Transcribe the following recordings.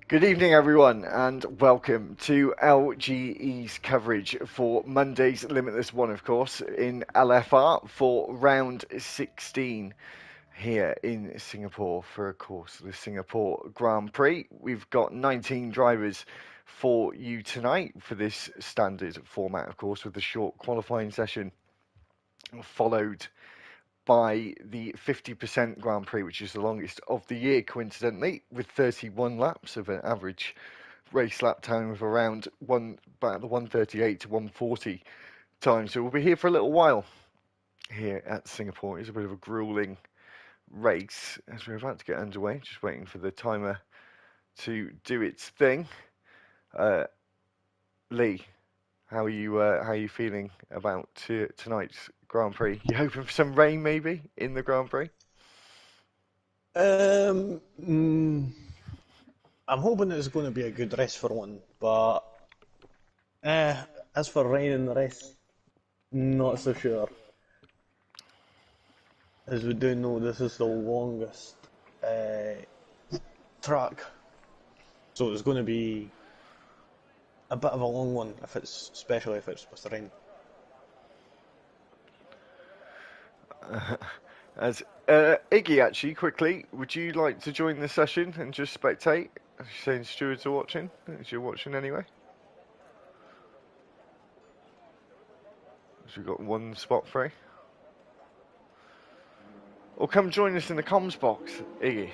Good evening, everyone, and welcome to LGE's coverage for Monday's Limitless 1, of course, in LFR for round 16 here in Singapore for, of course, the Singapore Grand Prix. We've got 19 drivers for you tonight for this standard format, of course, with the short qualifying session followed by the 50% Grand Prix, which is the longest of the year, coincidentally, with 31 laps of an average race lap time of around about the 138 to 140 time. So we'll be here for a little while here at Singapore. It's a bit of a grueling race as we're about to get underway. Just waiting for the timer to do its thing. Lee, how are you feeling about tonight's Grand Prix? You hoping for some rain maybe in the Grand Prix? Um, mm, I'm hoping it's going to be a good race for one, but eh, as for rain and the race, not so sure. As we do know, this is the longest track, so it's going to be a bit of a long one, especially if it's supposed to rain. As Iggy, actually, quickly, would you like to join the session and just spectate? As you're saying stewards are watching, as you're watching anyway. So we've got one spot free. Or come join us in the comms box, Iggy.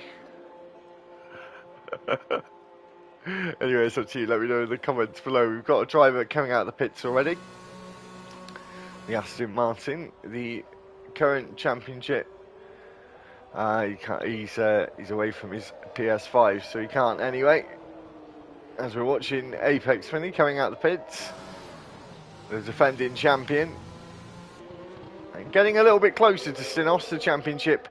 Anyway, it's up to you. Let me know in the comments below. We've got a driver coming out of the pits already. The Aston Martin, the current championship. He's away from his PS5, so he can't anyway. As we're watching Apex Finney coming out the pits, the defending champion, and getting a little bit closer to Stinos, the championship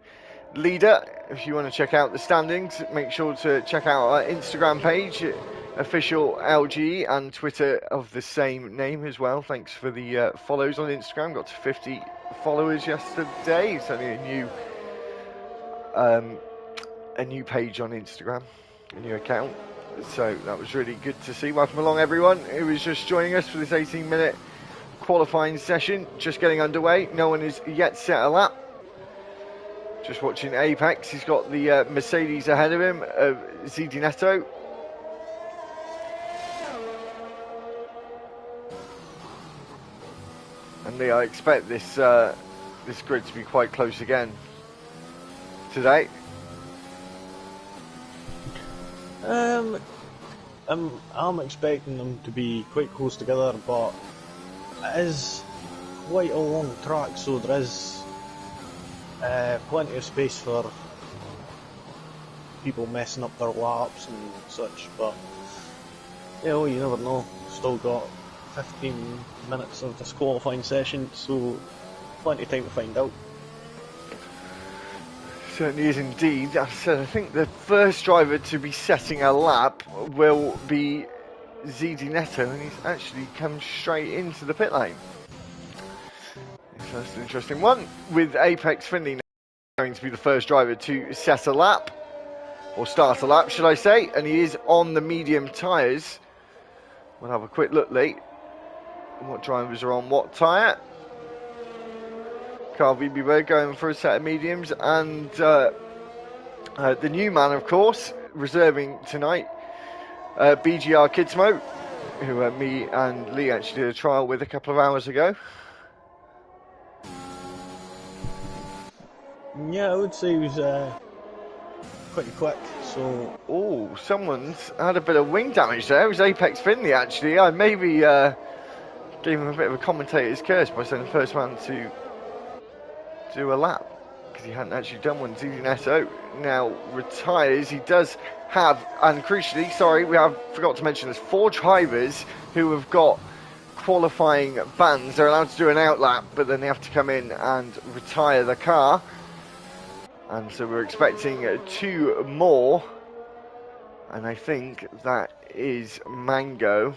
leader. If you want to check out the standings, make sure to check out our Instagram page, official LGE, and Twitter of the same name as well. Thanks for the follows on Instagram. Got to 50 followers yesterday. It's only a new page on Instagram, a new account. So that was really good to see. Welcome along, everyone who is just joining us for this 18-minute qualifying session. Just getting underway. No one has yet set a lap. Just watching Apex. He's got the Mercedes ahead of him, Zidi Neto. And I expect this grid to be quite close again today. I'm expecting them to be quite close together, but it is quite a long track, so there is plenty of space for people messing up their laps and such, but you never know. Still got 15 minutes of this qualifying session, so plenty of time to find out. Certainly is indeed. As I said, I think the first driver to be setting a lap will be Zidi Neto, and he's actually come straight into the pit lane. So that's an interesting one, with Apex Finley going to be the first driver to set a lap, or start a lap, should I say, and he is on the medium tyres. We'll have a quick look, Lee, what drivers are on what tyre. Carl VB going for a set of mediums, and the new man, of course, reserving tonight, BGR Kidsmo, who me and Lee actually did a trial with a couple of hours ago. Yeah, I would say he was pretty quick, so... Oh, someone's had a bit of wing damage there. It was Apex Finley, actually. I maybe gave him a bit of a commentator's curse by saying the first man to do a lap, because he hadn't actually done one. Zidi Neto now retires. He does have, and crucially, sorry, we have forgot to mention, there's 4 drivers who have got qualifying bans. They're allowed to do an outlap, but then they have to come in and retire the car. And so we're expecting 2 more, and I think that is Mango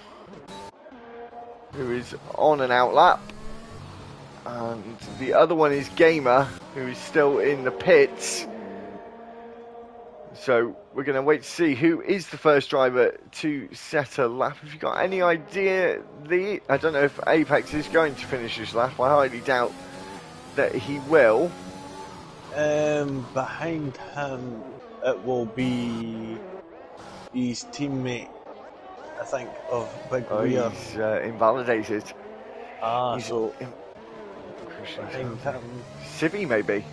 who is on an out lap. And the other one is Gamer, who is still in the pits. So we're going to wait to see who is the first driver to set a lap. Have you got any idea? I don't know if Apex is going to finish this lap. I highly doubt that he will. Behind him, it will be his teammate, I think, of Big Weir. He's invalidated. So behind him. Civi, maybe.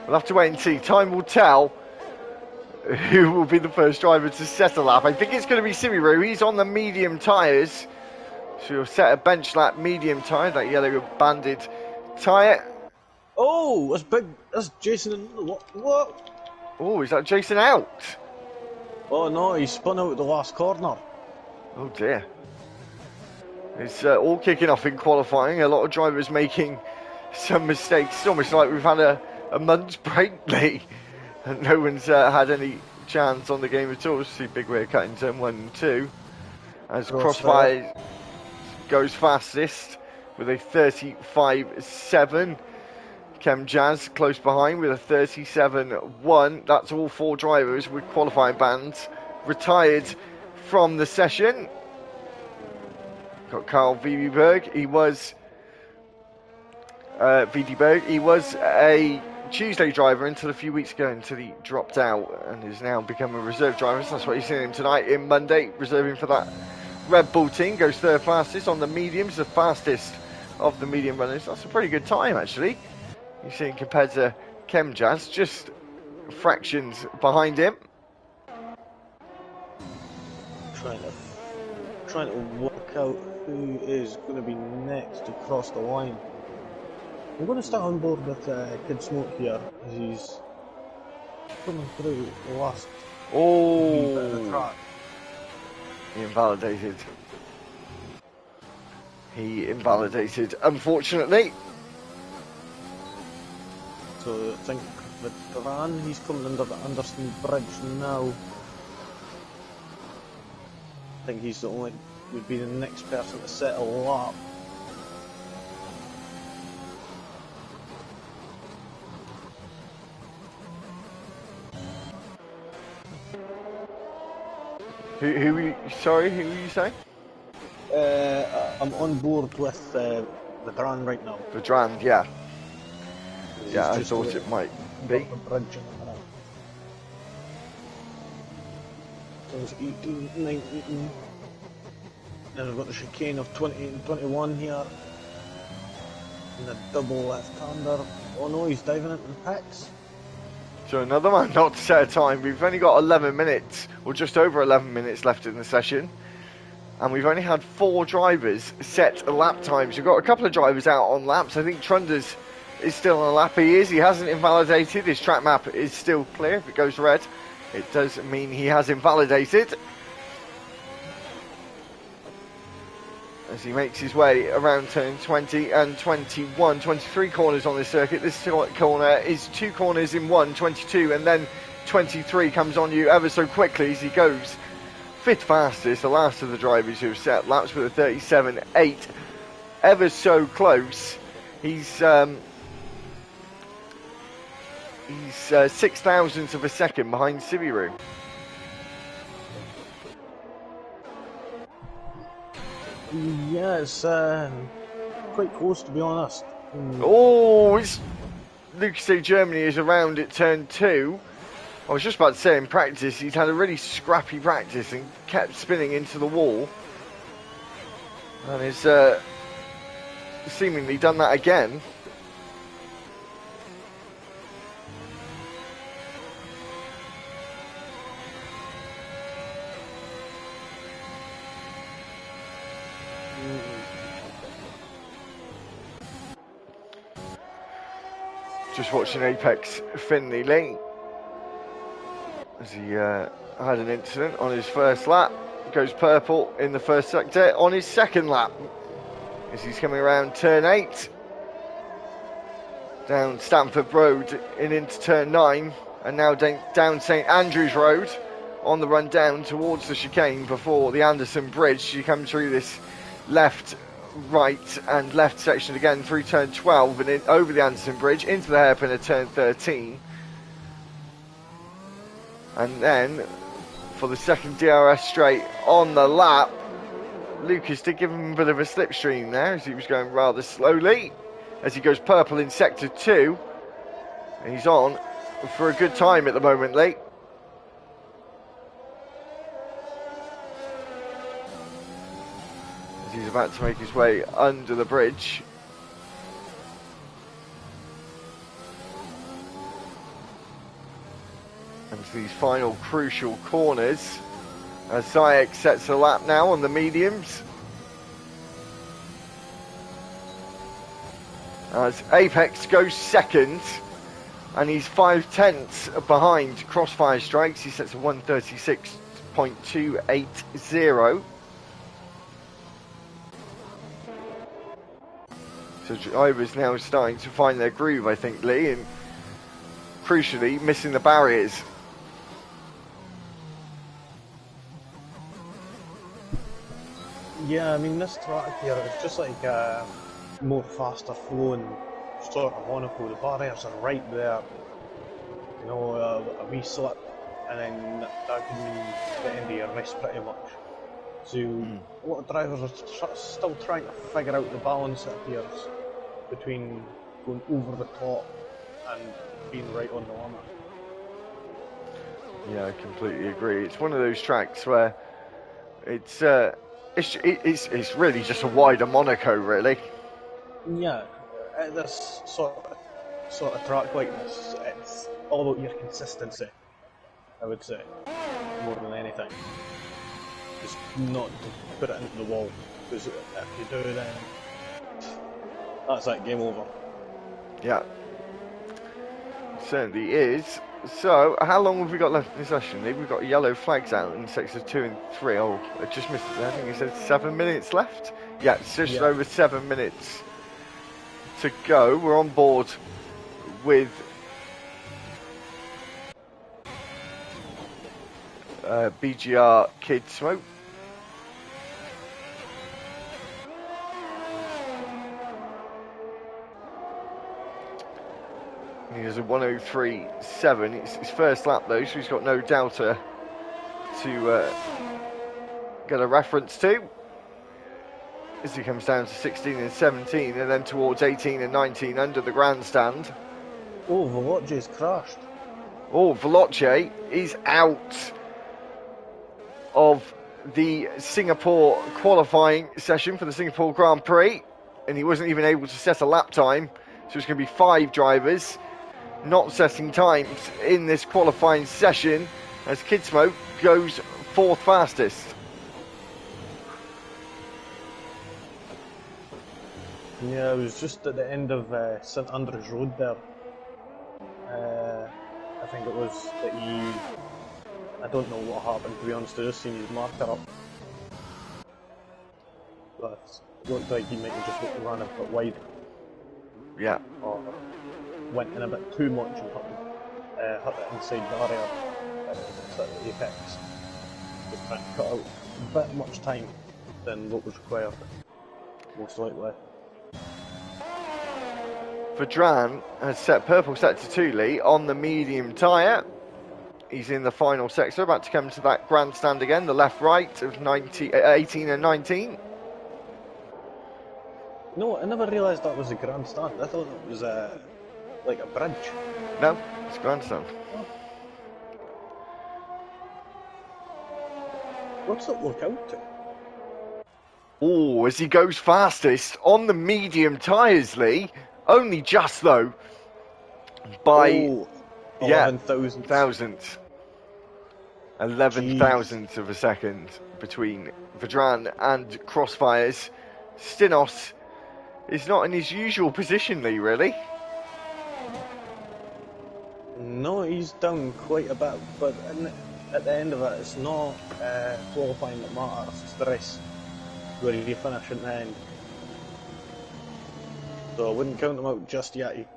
We'll have to wait and see. Time will tell who will be the first driver to set a lap. I think it's going to be Civi. He's on the medium tyres. So he'll set a bench lap medium tyre, that yellow banded tyre. Oh, that's Jason. What? Oh, is that Jason out? Oh no, he spun out at the last corner. Oh dear. It's all kicking off in qualifying. A lot of drivers making some mistakes. It's almost like we've had a month's break, Lee. And no one's had any chance on the game at all. See Big Weir cutting turn 1 and 2. As Crossfire goes fastest with a 35.7. Chem Jazz close behind with a 37.1. That's all 4 drivers with qualifying bans retired from the session. Got Carl Vdberg. He was a Tuesday driver until a few weeks ago, until he dropped out and has now become a reserve driver. So that's what you're seeing him tonight in Monday, reserving for that Red Bull team. Goes third fastest on the mediums, the fastest of the medium runners. That's a pretty good time, actually. You're seeing compared to Chem Jazz, just fractions behind him. Trying to work out who is going to be next to cross the line. I'm going to start on board with Kid Smoke here, as he's coming through the last bit of the track. He invalidated, unfortunately. So I think the Duran, he's coming under the Anderson Bridge now. I think he's the only, would be the next person to set a lap. Who were you saying? I'm on board with the Duran right now. The Drand, yeah. Yeah, I thought it might be. The bridge so it's 18, 19. Then we've got the chicane of 20 and 21 here. And the double left-hander. Oh no, he's diving into the pits. So another man not to set a time. We've only got 11 minutes, or just over 11 minutes left in the session. And we've only had 4 drivers set a lap time. So we've got a couple of drivers out on laps. I think Trunders is still on a lap. He hasn't invalidated. His track map is still clear. If it goes red, it does mean he has invalidated. As he makes his way around turn 20 and 21, 23 corners on this circuit. This corner is 2 corners in 1, 22, and then 23 comes on you ever so quickly as he goes 5th fastest, the last of the drivers who have set laps with a 37.8. Ever so close. He's 6 thousandths of a second behind Sibiru. Yeah, it's quite close, to be honest. Oh, Lucas A. Germany is around at turn 2. I was just about to say, in practice, he's had a really scrappy practice and kept spinning into the wall. And has seemingly done that again. Just watching Apex Finley Lee as he had an incident on his first lap. Goes purple in the first sector on his second lap as he's coming around turn 8 down Stamford Road and into turn 9, and now down St Andrews Road on the run down towards the chicane before the Anderson Bridge. You come through this left, right and left section again through turn 12 and in, over the Anderson Bridge into the hairpin at turn 13. And then for the second DRS straight on the lap, Lucas did give him a bit of a slipstream there as he was going rather slowly as he goes purple in sector 2. And he's on for a good time at the moment, Lee. As he's about to make his way under the bridge. And to these final crucial corners as Zayek sets a lap now on the mediums. As Apex goes second, and he's 5/10 behind Crossfire Strikes. He sets a 136.280. So drivers now starting to find their groove, I think, Lee, and crucially missing the barriers. Yeah, I mean, this track here is just like a more faster flowing sort of Monaco. The barriers are right there. You know, a wee slip, and then that could mean the end of your race pretty much. So, a lot of drivers are still trying to figure out the balance, it appears, between going over the top and being right on the limit. Yeah, I completely agree. It's one of those tracks where it's really just a wider Monaco, really. Yeah, this sort of track like this, it's all about your consistency, I would say, more than anything. Just not to put it into the wall, because if you do, then that's it, game over. Yeah, certainly is. So, how long have we got left in this session? We've got yellow flags out in sectors 2 and 3. Oh, I just missed it. I think it said 7 minutes left. Yeah, it's just over 7 minutes to go. We're on board with BGR Kid Smoke. He has a 103.7. It's his first lap though, so he's got no delta to get a reference to. As he comes down to 16 and 17 and then towards 18 and 19 under the grandstand. Oh, Veloce's crashed. Oh, Veloce is out of the Singapore qualifying session for the Singapore Grand Prix, and he wasn't even able to set a lap time. So it's going to be 5 drivers not setting times in this qualifying session as Kid Smoke goes 4th fastest. Yeah, it was just at the end of St Andrews Road there. I think it was that I don't know what happened, to be honest. I just seen his marker up. But it looked like he might have just ran a bit wide. Yeah. Or went in a bit too much and hit the inside barrier at the apex. Just trying to cut out a bit much time than what was required, most likely. Vedran has set purple sector 2, Lee, on the medium tyre. He's in the final sector, about to come to that grandstand again, the left-right of 18 and 19. No, I never realised that was a grandstand. I thought it was like a bridge. No, it's grandstand. What's it look out to? Oh, as he goes fastest on the medium tyres, Lee. Only just, though, by 11,000. 11 thousandths of a second between Vedran and Crossfire's. Stinos is not in his usual position, Lee, really. No, he's down quite a bit, but at the end of it, it's not qualifying that matters, it's the race where you finish at the end. So I wouldn't count them out just yet.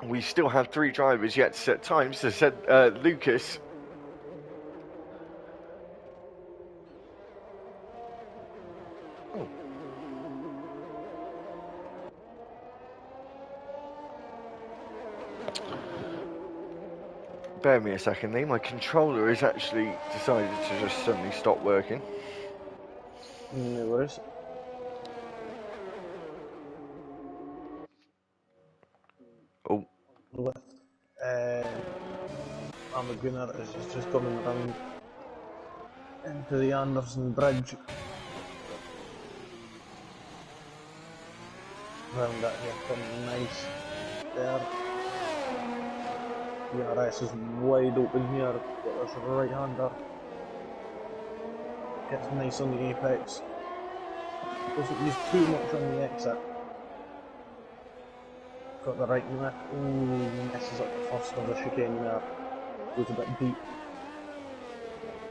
We still have 3 drivers yet to set times, so said Lucas. Bear me a second, Lee. My controller has actually decided to just suddenly stop working. No worries. Oh, With Gunner as he's just coming round into the Anderson Bridge. Round that here, coming nice there. DRS is wide open here. Got this right hander. Gets nice on the apex. Doesn't use too much on the exit. Got the right nick. Ooh, messes up the first of the chicane there. Goes a bit deep.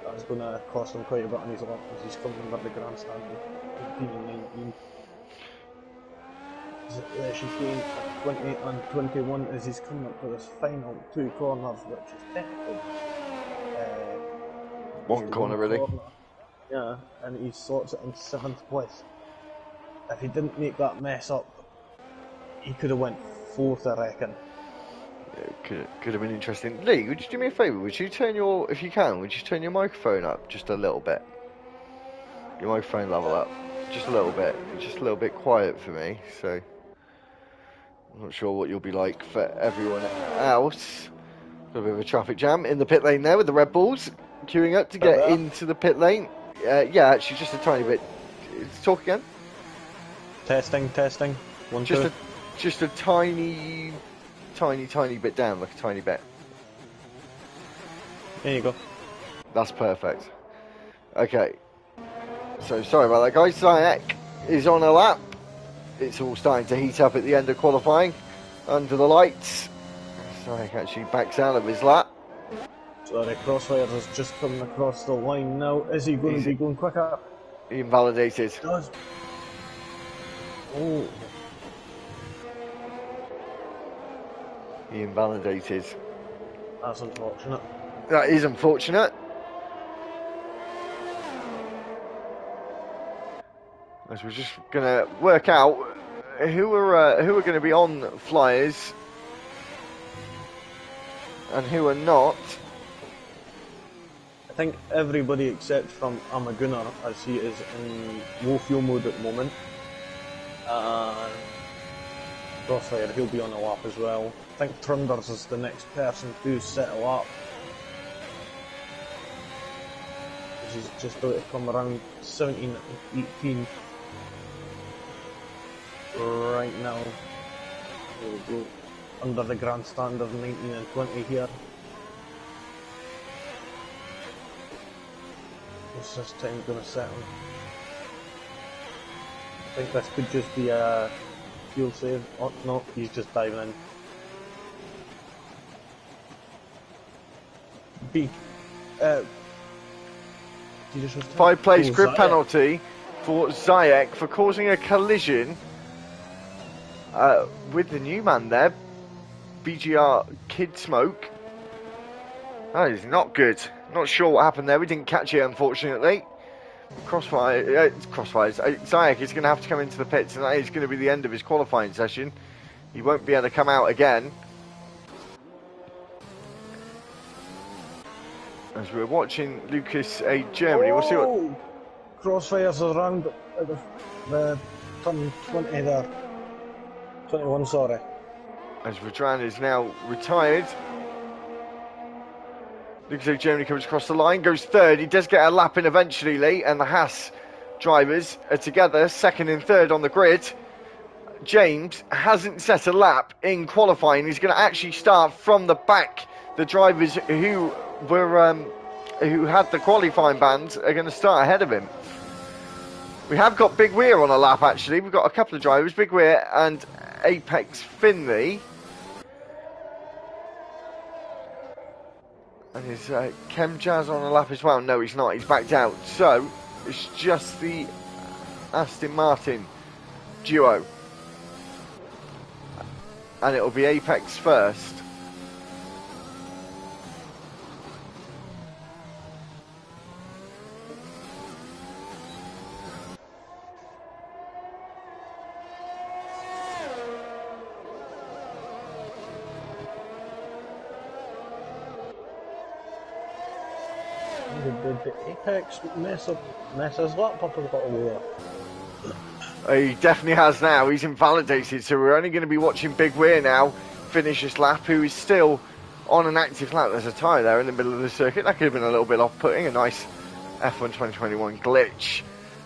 That's going to cost him quite a bit on his lap as he's coming under the grandstand with 18 and 19. The chicane at 20 and 21 as he's coming up to this final two corners, which is technically just one one corner really. corner. Yeah, and he sorts it in 7th place. If he didn't make that mess up, he could have went 4th, I reckon. Could have been interesting. Lee, would you do me a favour? Would you turn your, if you can, would you turn your microphone up just a little bit? Your microphone level up, just a little bit. It's just a little bit quiet for me, so I'm not sure what you'll be like for everyone else. Got a bit of a traffic jam in the pit lane there with the Red Bulls queuing up to get into the pit lane. Yeah, actually, just a tiny bit. Talk again. Testing. 1, Just 2. just a tiny bit down, like a tiny bit. There you go. That's perfect. Okay. So sorry about that, guys. Zayek is on a lap. It's all starting to heat up at the end of qualifying under the lights. Zayek actually backs out of his lap. Sorry, Crossfire is just coming across the line now. Is he going to be going quicker? He invalidated. He does. Oh. He invalidated. That's unfortunate. That is unfortunate. As we're just gonna work out who are going to be on flyers and who are not. I think everybody except from Gunner, as he is in low fuel mode at the moment. Crossfire, he'll be on a lap as well. I think Trunders is the next person to set a lap. He's just about to come around 17 and 18 right now. We'll go under the grandstand of 19 and 20 here. What's this time going to set him? I think this could just be a fuel save. Oh no, he's just diving in. B. 5 place grid penalty for Zayek for causing a collision with the new man there, BGR Kid Smoke. That is not good. Not sure what happened there. We didn't catch it, unfortunately. Crossfire. Zayek is going to have to come into the pits, and that is going to be the end of his qualifying session. He won't be able to come out again. As we're watching Lucas A. Germany, we'll see what. Crossfire's around the turn 20 there. 21, sorry. As Vedran is now retired. Lucas A. Germany comes across the line, goes third. He does get a lap in eventually, Lee, and the Haas drivers are together, second and third on the grid. James hasn't set a lap in qualifying. He's going to actually start from the back. The drivers who had the qualifying bands are going to start ahead of him. We have got Big Weir on a lap, actually. We've got a couple of drivers, Big Weir and Apex Finley. And is Kem Jazz on a lap as well? No, he's not. He's backed out. So, it's just the Aston Martin duo. And it'll be Apex first. Did the Apex mess his lap up a little there? He definitely has now. He's invalidated, so we're only going to be watching Big Weir now finish this lap, who is still on an active lap. There's a tyre there in the middle of the circuit. That could have been a little bit off-putting. A nice F1 2021 glitch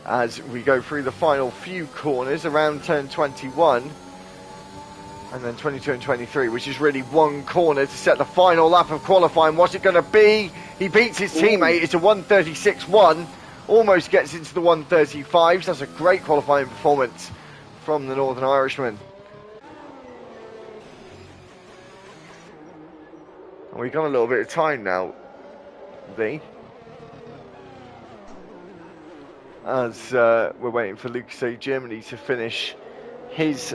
as we go through the final few corners around turn 21. And then 22 and 23, which is really one corner to set the final lap of qualifying. What's it going to be? He beats his teammate. It's a 136.1. Almost gets into the 135s. That's a great qualifying performance from the Northern Irishman. And we've got a little bit of time now, V. As we're waiting for Lucas A. Germany to finish his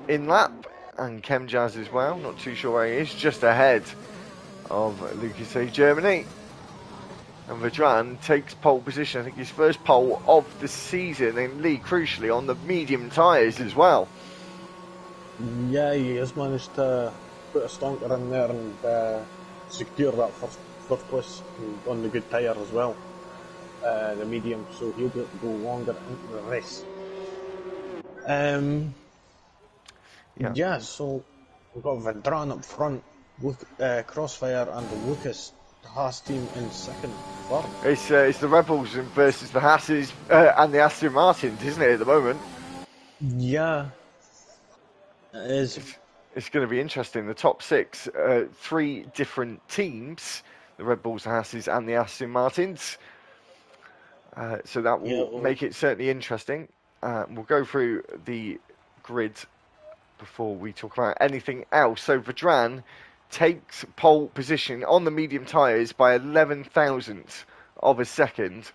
in lap, and Chem Jazz as well. Not too sure where he is, just ahead of Lucas A. Germany. And Vedran takes pole position, I think his first pole of the season, and Lee crucially on the medium tyres as well. Yeah, he has managed to put a stonker in there and secure that first place on the good tyre as well, the medium, so he'll be able to go longer into the race. Yeah, so we've got Vedran up front, Crossfire and Lucas, the Haas team in second. It's the Rebels versus the Hasses and the Aston Martins, isn't it, at the moment? Yeah, it is. It's going to be interesting. The top six, three different teams, the Red Bulls, the Hasses and the Aston Martins. So that will make it certainly interesting. We'll go through the grid before we talk about anything else. So Vedran takes pole position on the medium tyres by 11 thousandths of a second.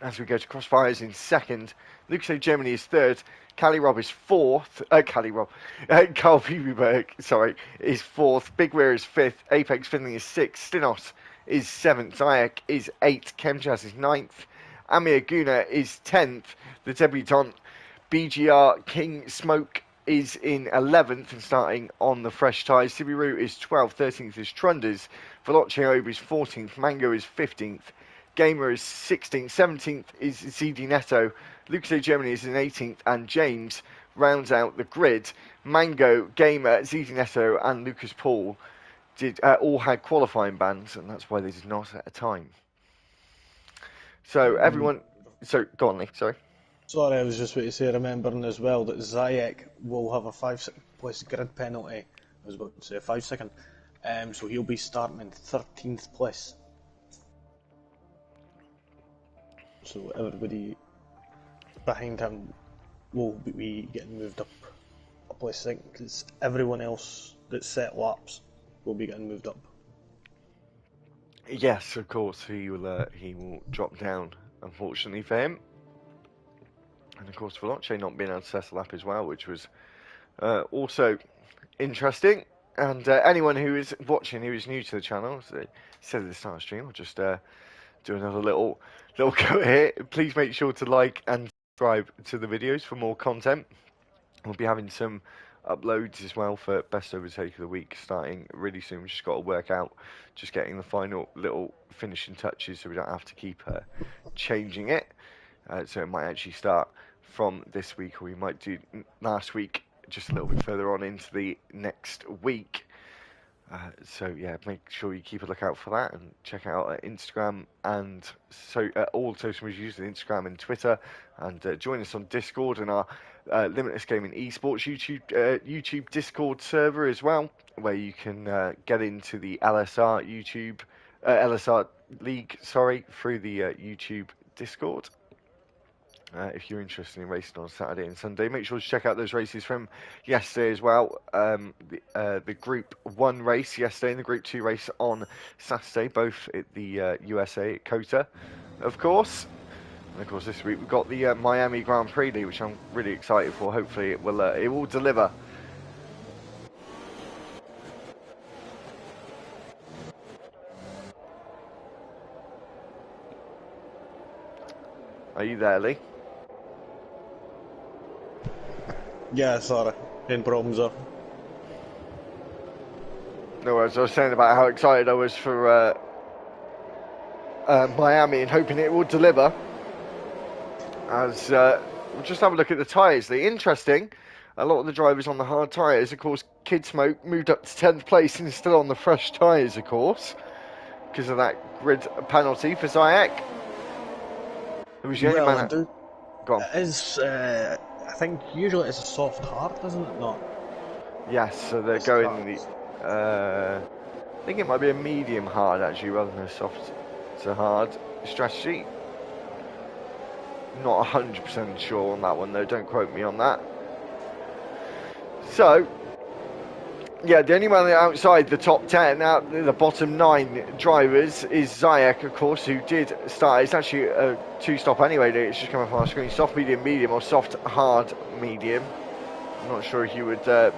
As we go to Crossfires in second, Lucas A. Germany is third, Cali Rob is fourth, Carl Piberg, is fourth, Big Weir is fifth, Apex Finley is sixth, Stinos is seventh, Zayak is eighth, Chemjazz is ninth, Amir Guna is 10th, the debutant BGR King Smoke is in 11th and starting on the fresh tyres. Sibiru is 12th, 13th is Trunders, Veloce Obe is 14th, Mango is 15th, Gamer is 16th, 17th is ZD Netto, Lucas A. Germany is in 18th, and James rounds out the grid. Mango, Gamer, ZD Netto, and Lucas Paul all had qualifying bans, and that's why they did not at a time. So everyone, so go on, Lee. Sorry, I was just going to say, remembering as well that Zayak will have a 5-second place grid penalty. I was about to say a 5-second. So he'll be starting in 13th place. So everybody behind him will be getting moved up a place, I think, because everyone else that's set laps will be getting moved up. Yes, of course, he will drop down, unfortunately for him. And of course, Veloce not being able to set a lap as well, which was also interesting. And anyone who is watching who is new to the channel, as I said at the start of the stream, I'll just do another little go here. Please make sure to like and subscribe to the videos for more content. We'll be having some uploads as well for Best Overtake of the Week starting really soon. We've just got to work out just getting the final little finishing touches so we don't have to keep changing it. So it might actually start from this week, or we might do last week just a little bit further on into the next week. So yeah, make sure you keep a lookout for that and check out Instagram and all social media using Instagram and Twitter, and join us on Discord and our Limitless Gaming Esports YouTube Discord server as well, where you can get into the LSR LSR League, through the YouTube Discord. If you're interested in racing on Saturday and Sunday, make sure to check out those races from yesterday as well. The Group 1 race yesterday and the Group 2 race on Saturday, both at the USA at COTA, of course. And of course, this week we've got the Miami Grand Prix, which I'm really excited for. Hopefully, it will deliver. Are you there, Lee? Yeah, sorry. Any problems there? No worries. I was saying about how excited I was for Miami and hoping it will deliver. As we'll just have a look at the tyres. They're interesting. A lot of the drivers on the hard tyres, of course, Kid Smoke moved up to 10th place and is still on the fresh tyres, of course, because of that grid penalty for Zayek. Who was the only man. Go on. It is, I think usually it's a soft hard, isn't it? Not. Yes, so they're going the. I think it might be a medium hard actually, rather than a soft to hard strategy. Not 100% sure on that one though. Don't quote me on that. So, yeah, the only one outside the top 10, out the bottom 9 drivers, is Zayek, of course, who did start. It's actually a 2-stop anyway. It's just coming up on our screen. Soft, medium, medium, or soft, hard, medium. I'm not sure if you would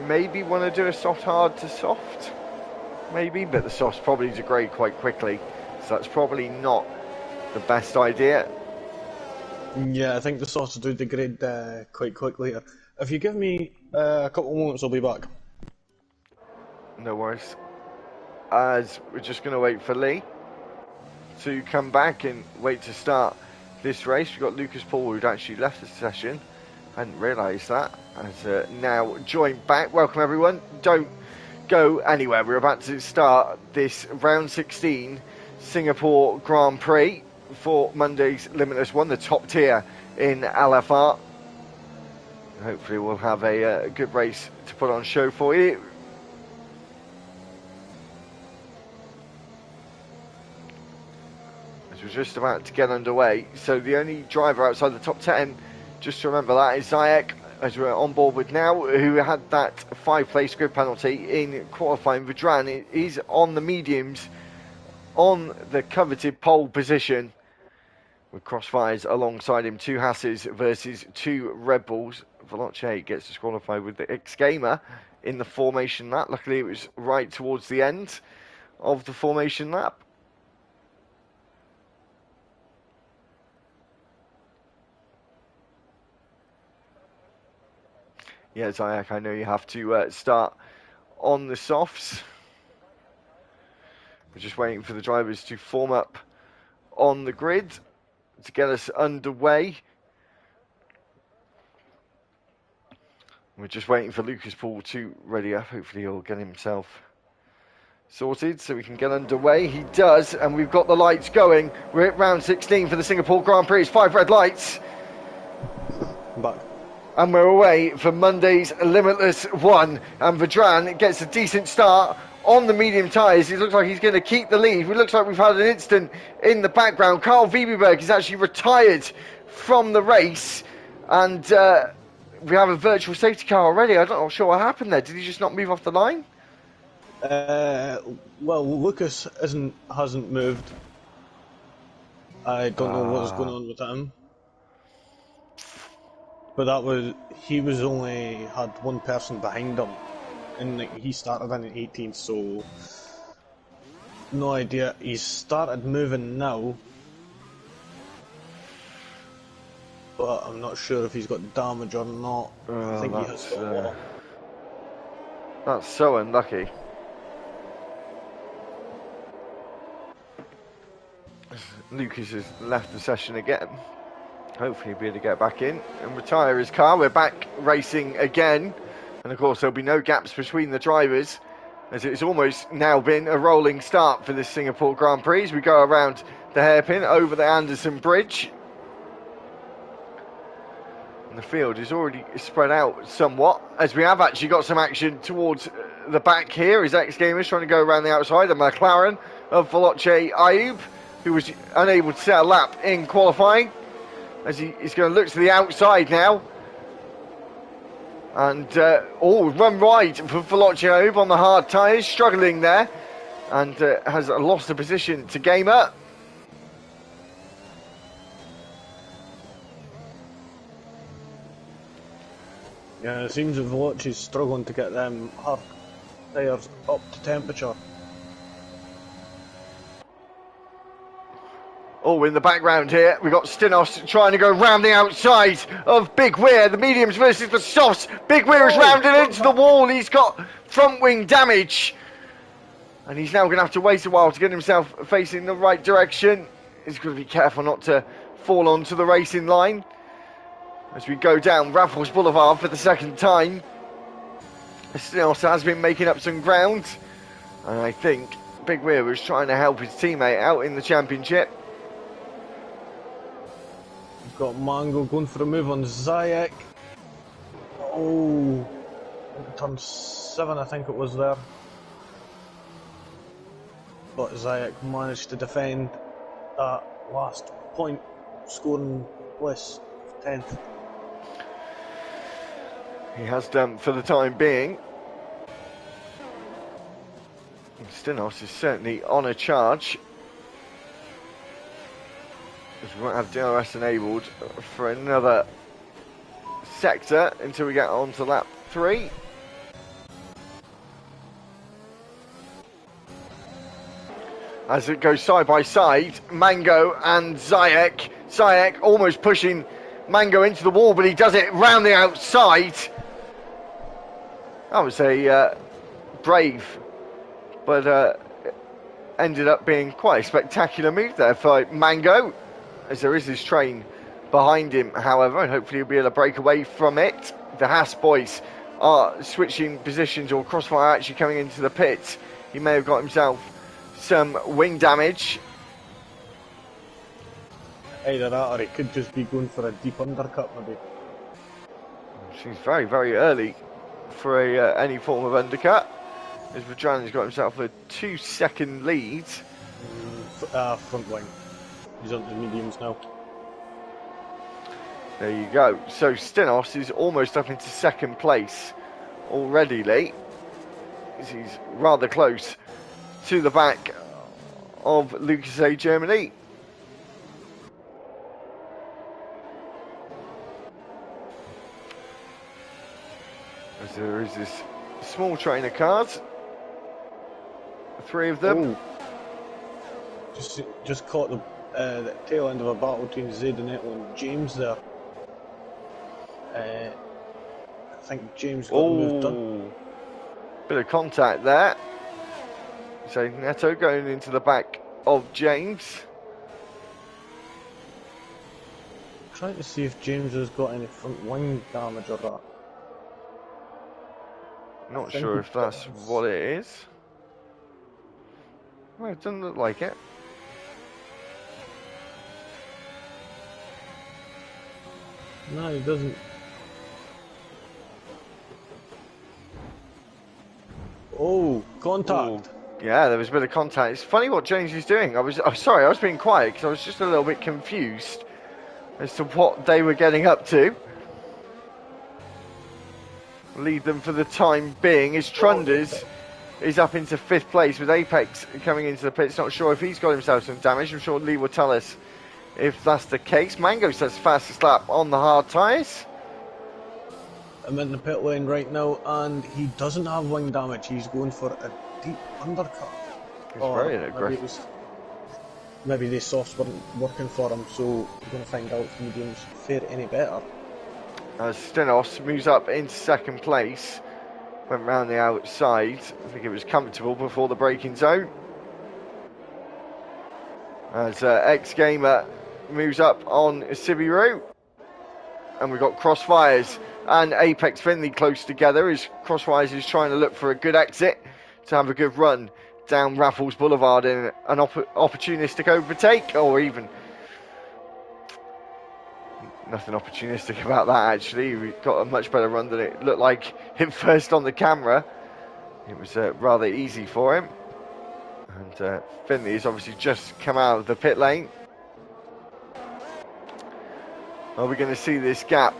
maybe want to do a soft, hard to soft. Maybe, but the softs probably degrade quite quickly. So that's probably not the best idea. Yeah, I think the softs do degrade quite quickly here. If you give me a couple of moments, I'll be back. No worries. As we're just going to wait for Lee to come back and wait to start this race. We've got Lucas Paul, who'd actually left the session. Hadn't realised that. Has now joined back. Welcome everyone. Don't go anywhere. We're about to start this round 16 Singapore Grand Prix for Monday's Limitless 1, the top tier in LFR. Hopefully we'll have a good race to put on show for you. As we're just about to get underway. So the only driver outside the top 10, just to remember that, is Zayek, as we're on board with now, who had that 5-place grid penalty in qualifying. Vedran is on the mediums, on the coveted pole position, with crossfires alongside him. 2 Hasses versus 2 Red Bulls. Veloce gets disqualified with the X-Gamer in the formation lap. Luckily it was right towards the end of the formation lap. Yeah, Zayek, I know you have to start on the softs. We're just waiting for the drivers to form up on the grid to get us underway. We're just waiting for Lucas Paul to ready up. Hopefully he'll get himself sorted so we can get underway. He does, and we've got the lights going. We're at round 16 for the Singapore Grand Prix. It's 5 red lights. Back. And we're away for Monday's Limitless 1. And Vedran gets a decent start on the medium tyres. It looks like he's going to keep the lead. It looks like we've had an incident in the background. Carl Wieberberg is actually retired from the race. And we have a virtual safety car already. I'm not sure what happened there. Did he just not move off the line? Well, Lucas hasn't moved. I don't know what's going on with him. But he was only had one person behind him, and he started in 18th, so no idea. He's started moving now, but I'm not sure if he's got damage or not. I think he has. That's so unlucky. Lucas has left the session again. Hopefully he'll be able to get back in and retire his car. We're back racing again. And of course there'll be no gaps between the drivers, as it's almost now been a rolling start for this Singapore Grand Prix. We go around the hairpin over the Anderson Bridge. And the field is already spread out somewhat, as we have actually got some action towards the back here. His X-Gamers trying to go around the outside. The McLaren of Veloce Ayub, who was unable to set a lap in qualifying, as he's going to look to the outside now. And, run wide for Veloce Ayub on the hard tyres, struggling there, and has lost the position to Gamer. Yeah, it seems that Veloce is struggling to get them hard tyres up to temperature. Oh, in the background here, we've got Stinos trying to go round the outside of Big Weir. The mediums versus the softs. Big Weir is rounded into the wall. He's got front wing damage. And he's now going to have to wait a while to get himself facing the right direction. He's going to be careful not to fall onto the racing line as we go down Raffles Boulevard for the second time. Still has been making up some ground, and I think Big Weir was trying to help his teammate out in the championship. We've got Mango going for a move on Zayek. Oh, turn 7 I think it was there. But Zayek managed to defend that last point, scoring place 10th. He has done for the time being. Stinos is certainly on a charge, as we won't have DRS enabled for another sector until we get on to lap 3. As it goes side by side, Mango and Zayek. Zayek almost pushing Mango into the wall, but he does it round the outside. That was a brave, but ended up being quite a spectacular move there for Mango, as there is this train behind him, however, and hopefully he'll be able to break away from it. The Haas boys are switching positions, or Crossfire actually coming into the pit. He may have got himself some wing damage. Either that, or it could just be going for a deep undercut maybe. She's very, very early for any form of undercut, as Vadrana's got himself a 2-second lead. Front wing. He's on the mediums now. There you go. So Stinos is almost up into second place already, Lee. He's rather close to the back of Lucas A. Germany. As there is this small train of cars, 3 of them. Ooh. Just caught the tail end of a battle between Zaidanet and James there. I think James got the move done. Bit of contact there. So Neto going into the back of James. Trying to see if James has got any front wing damage or that. Not sure if that's what it is. Well, it doesn't look like it. No, it doesn't. Oh, contact. Ooh. Yeah, there was a bit of contact. It's funny what James is doing. I'm sorry, I was being quiet because I was just a little bit confused as to what they were getting up to. Lead them for the time being is Trunders is up into 5th place with Apex coming into the pits. Not sure if he's got himself some damage. I'm sure Lee will tell us if that's the case. Mango says fastest lap on the hard tyres. I'm in the pit lane right now, and he doesn't have wing damage. He's going for a deep undercut. He's very aggressive. Maybe the softs weren't working for him, so we're going to find out if mediums fare any better. As Stinos moves up into 2nd place, went round the outside. I think it was comfortable before the braking zone. As X-Gamer moves up on Sibiru. And we've got Crossfires and Apex Finley close together, as Crossfires is trying to look for a good exit to have a good run down Raffles Boulevard in an opportunistic overtake, or even nothing opportunistic about that actually. We got a much better run than it looked like him first on the camera. It was rather easy for him. And Finley has obviously just come out of the pit lane. Are we going to see this gap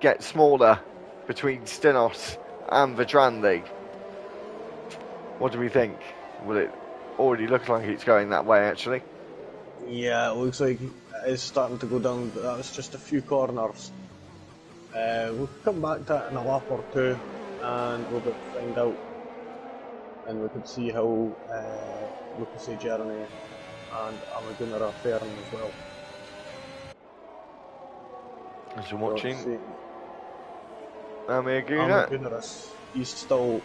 get smaller between Stinos and Vadrandi? What do we think? Will it already look like it's going that way actually? Yeah, it looks like it's starting to go down, but that was just a few corners. We'll come back to it in a lap or two, and we'll be able to find out. And we could see how Lucas A. Jeremy and Amaguna are faring as well. As you're watching, Amaguna, he's still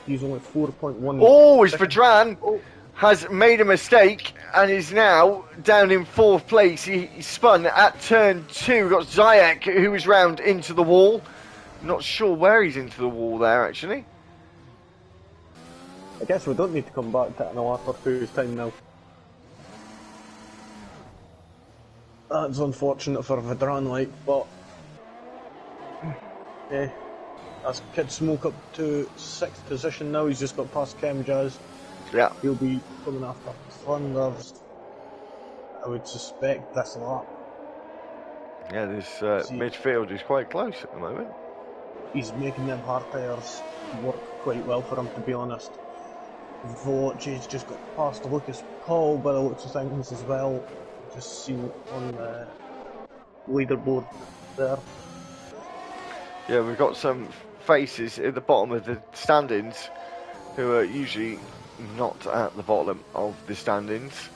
He's only 4.1 Oh, it's seconds. Vedran Oh, has made a mistake and is now down in 4th place. He spun at turn 2. We've got Zayek, who was round into the wall. Not sure where he's into the wall there, actually. I guess we don't need to come back to it in a lap or two's time now. That's unfortunate for Vedran, like, but yeah, that's Kid Smoke up to 6th position now. He's just got past Chem Jazz. Yeah. He'll be coming after Thunders, I would suspect, this lap. Yeah, this midfield is quite close at the moment. He's making them hard tyres work quite well for him, to be honest. Voloci's just got past Lucas Paul by the looks of things as well. Just seen on the leaderboard there. Yeah, we've got some faces at the bottom of the standings who are usually not at the bottom of the standings,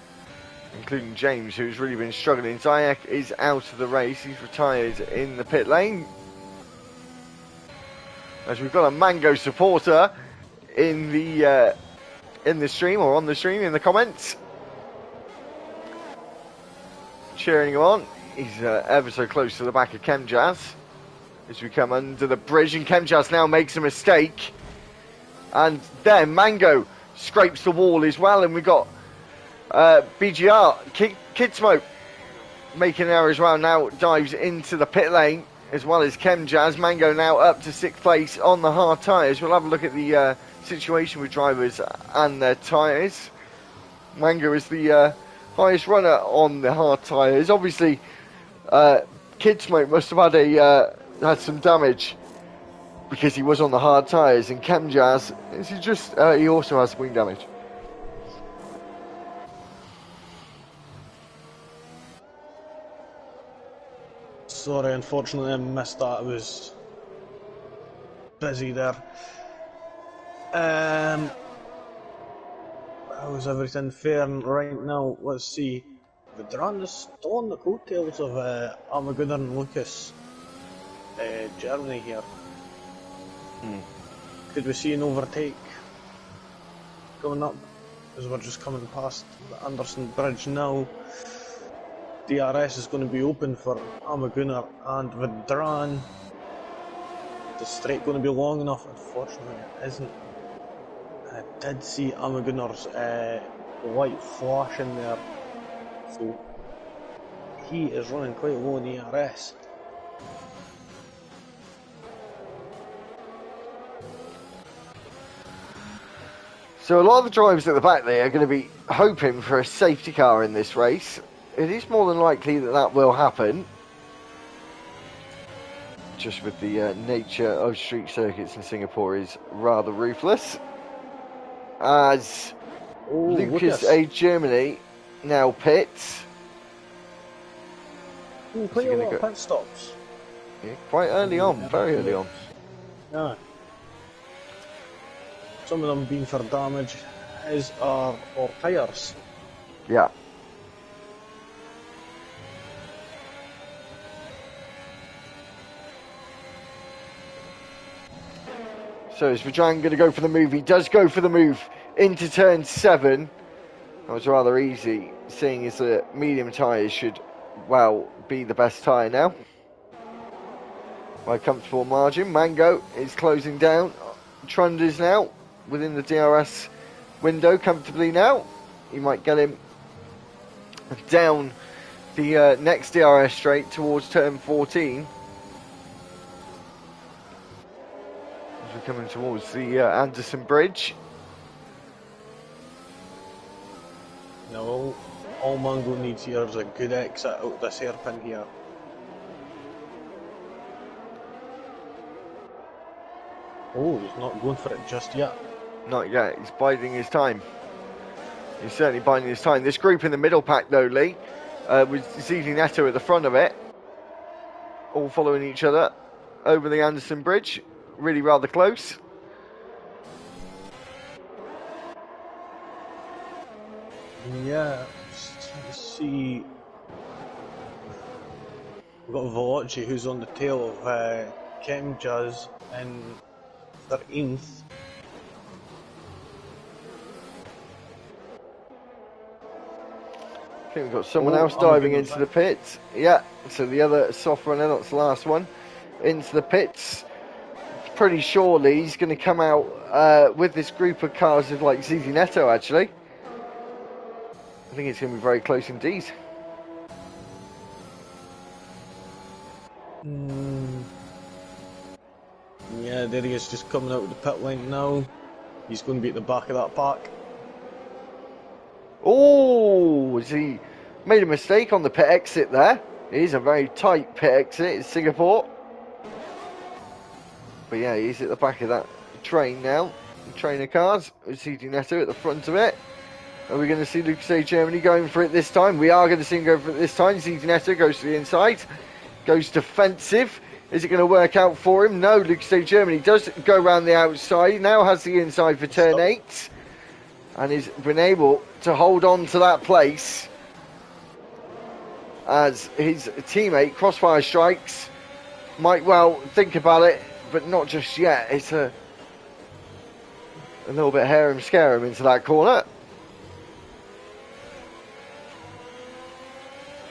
including James, who's really been struggling. Zayek is out of the race. He's retired in the pit lane. As we've got a Mango supporter in the stream, or on the stream in the comments, cheering him on. He's ever so close to the back of Chemjazz as we come under the bridge, and Chemjazz now makes a mistake, and then Mango scrapes the wall as well, and we've got BGR Kid Smoke making an error as well. Now dives into the pit lane as well as Chemjazz. Mango now up to 6th place on the hard tyres. We'll have a look at the situation with drivers and their tyres. Mango is the highest runner on the hard tyres. Obviously, Kid Smoke must have had some damage because he was on the hard tyres, and Chemjazz he also has wing damage. Sorry, unfortunately I missed that. I was busy there. How's everything faring right now? Let's see. Vedran is still on the coattails of Armageddon and Lucas, Germany here. Could we see an overtake coming up as we're just coming past the Anderson Bridge now? DRS is going to be open for Amagunar and Vedran. Is the straight going to be long enough? Unfortunately it isn't. I did see Amagunar's light flash in there, so he is running quite low in ERS. So a lot of the drivers at the back there are going to be hoping for a safety car in this race. It is more than likely that will happen, just with the nature of street circuits in Singapore is rather ruthless. As Lucas A. Germany now pits. Quite a lot of pit stops. Yeah, quite early on, very early on. Yeah. Some of them being for damage, as are for tyres. Yeah. So is Vedran going to go for the move? He does go for the move into turn 7. That was rather easy, seeing as the medium tyres should, well, be the best tyre now. By a comfortable margin. Mango is closing down. Trunders now within the DRS window comfortably now. You might get him down the next DRS straight towards turn 14. As we're coming towards the Anderson Bridge. No, all Mango needs here is a good exit out this hairpin here. Oh, he's not going for it just yet. Not yet, he's biding his time. He's certainly biding his time. This group in the middle pack though, Lee, with Zizi Neto at the front of it, all following each other over the Anderson Bridge, really rather close. Yeah, let's see. We've got Volocci who's on the tail of Chemjazz in 13th. I think we've got someone else diving into the pits. Yeah, so the other soft runner, that's the last one, into the pits. Pretty surely he's going to come out with this group of cars with like ZZ Netto, actually. I think it's going to be very close indeed. Yeah, there he is, just coming out of the pit lane now. He's going to be at the back of that pack. Oh, has he made a mistake on the pit exit there? It is a very tight pit exit. It's Singapore. But yeah, he's at the back of that train now. The train of cars. With ZZ Netto at the front of it. Are we going to see Lucas Germany going for it this time? We are going to see him go for it this time. ZZ Netto goes to the inside. Goes defensive. Is it going to work out for him? No, Lucas Germany does go around the outside. Now has the inside for turn 8. And has been able to hold on to that place as his teammate, Crossfire Strikes, might well think about it, but not just yet. It's a little bit hair and scare him into that corner.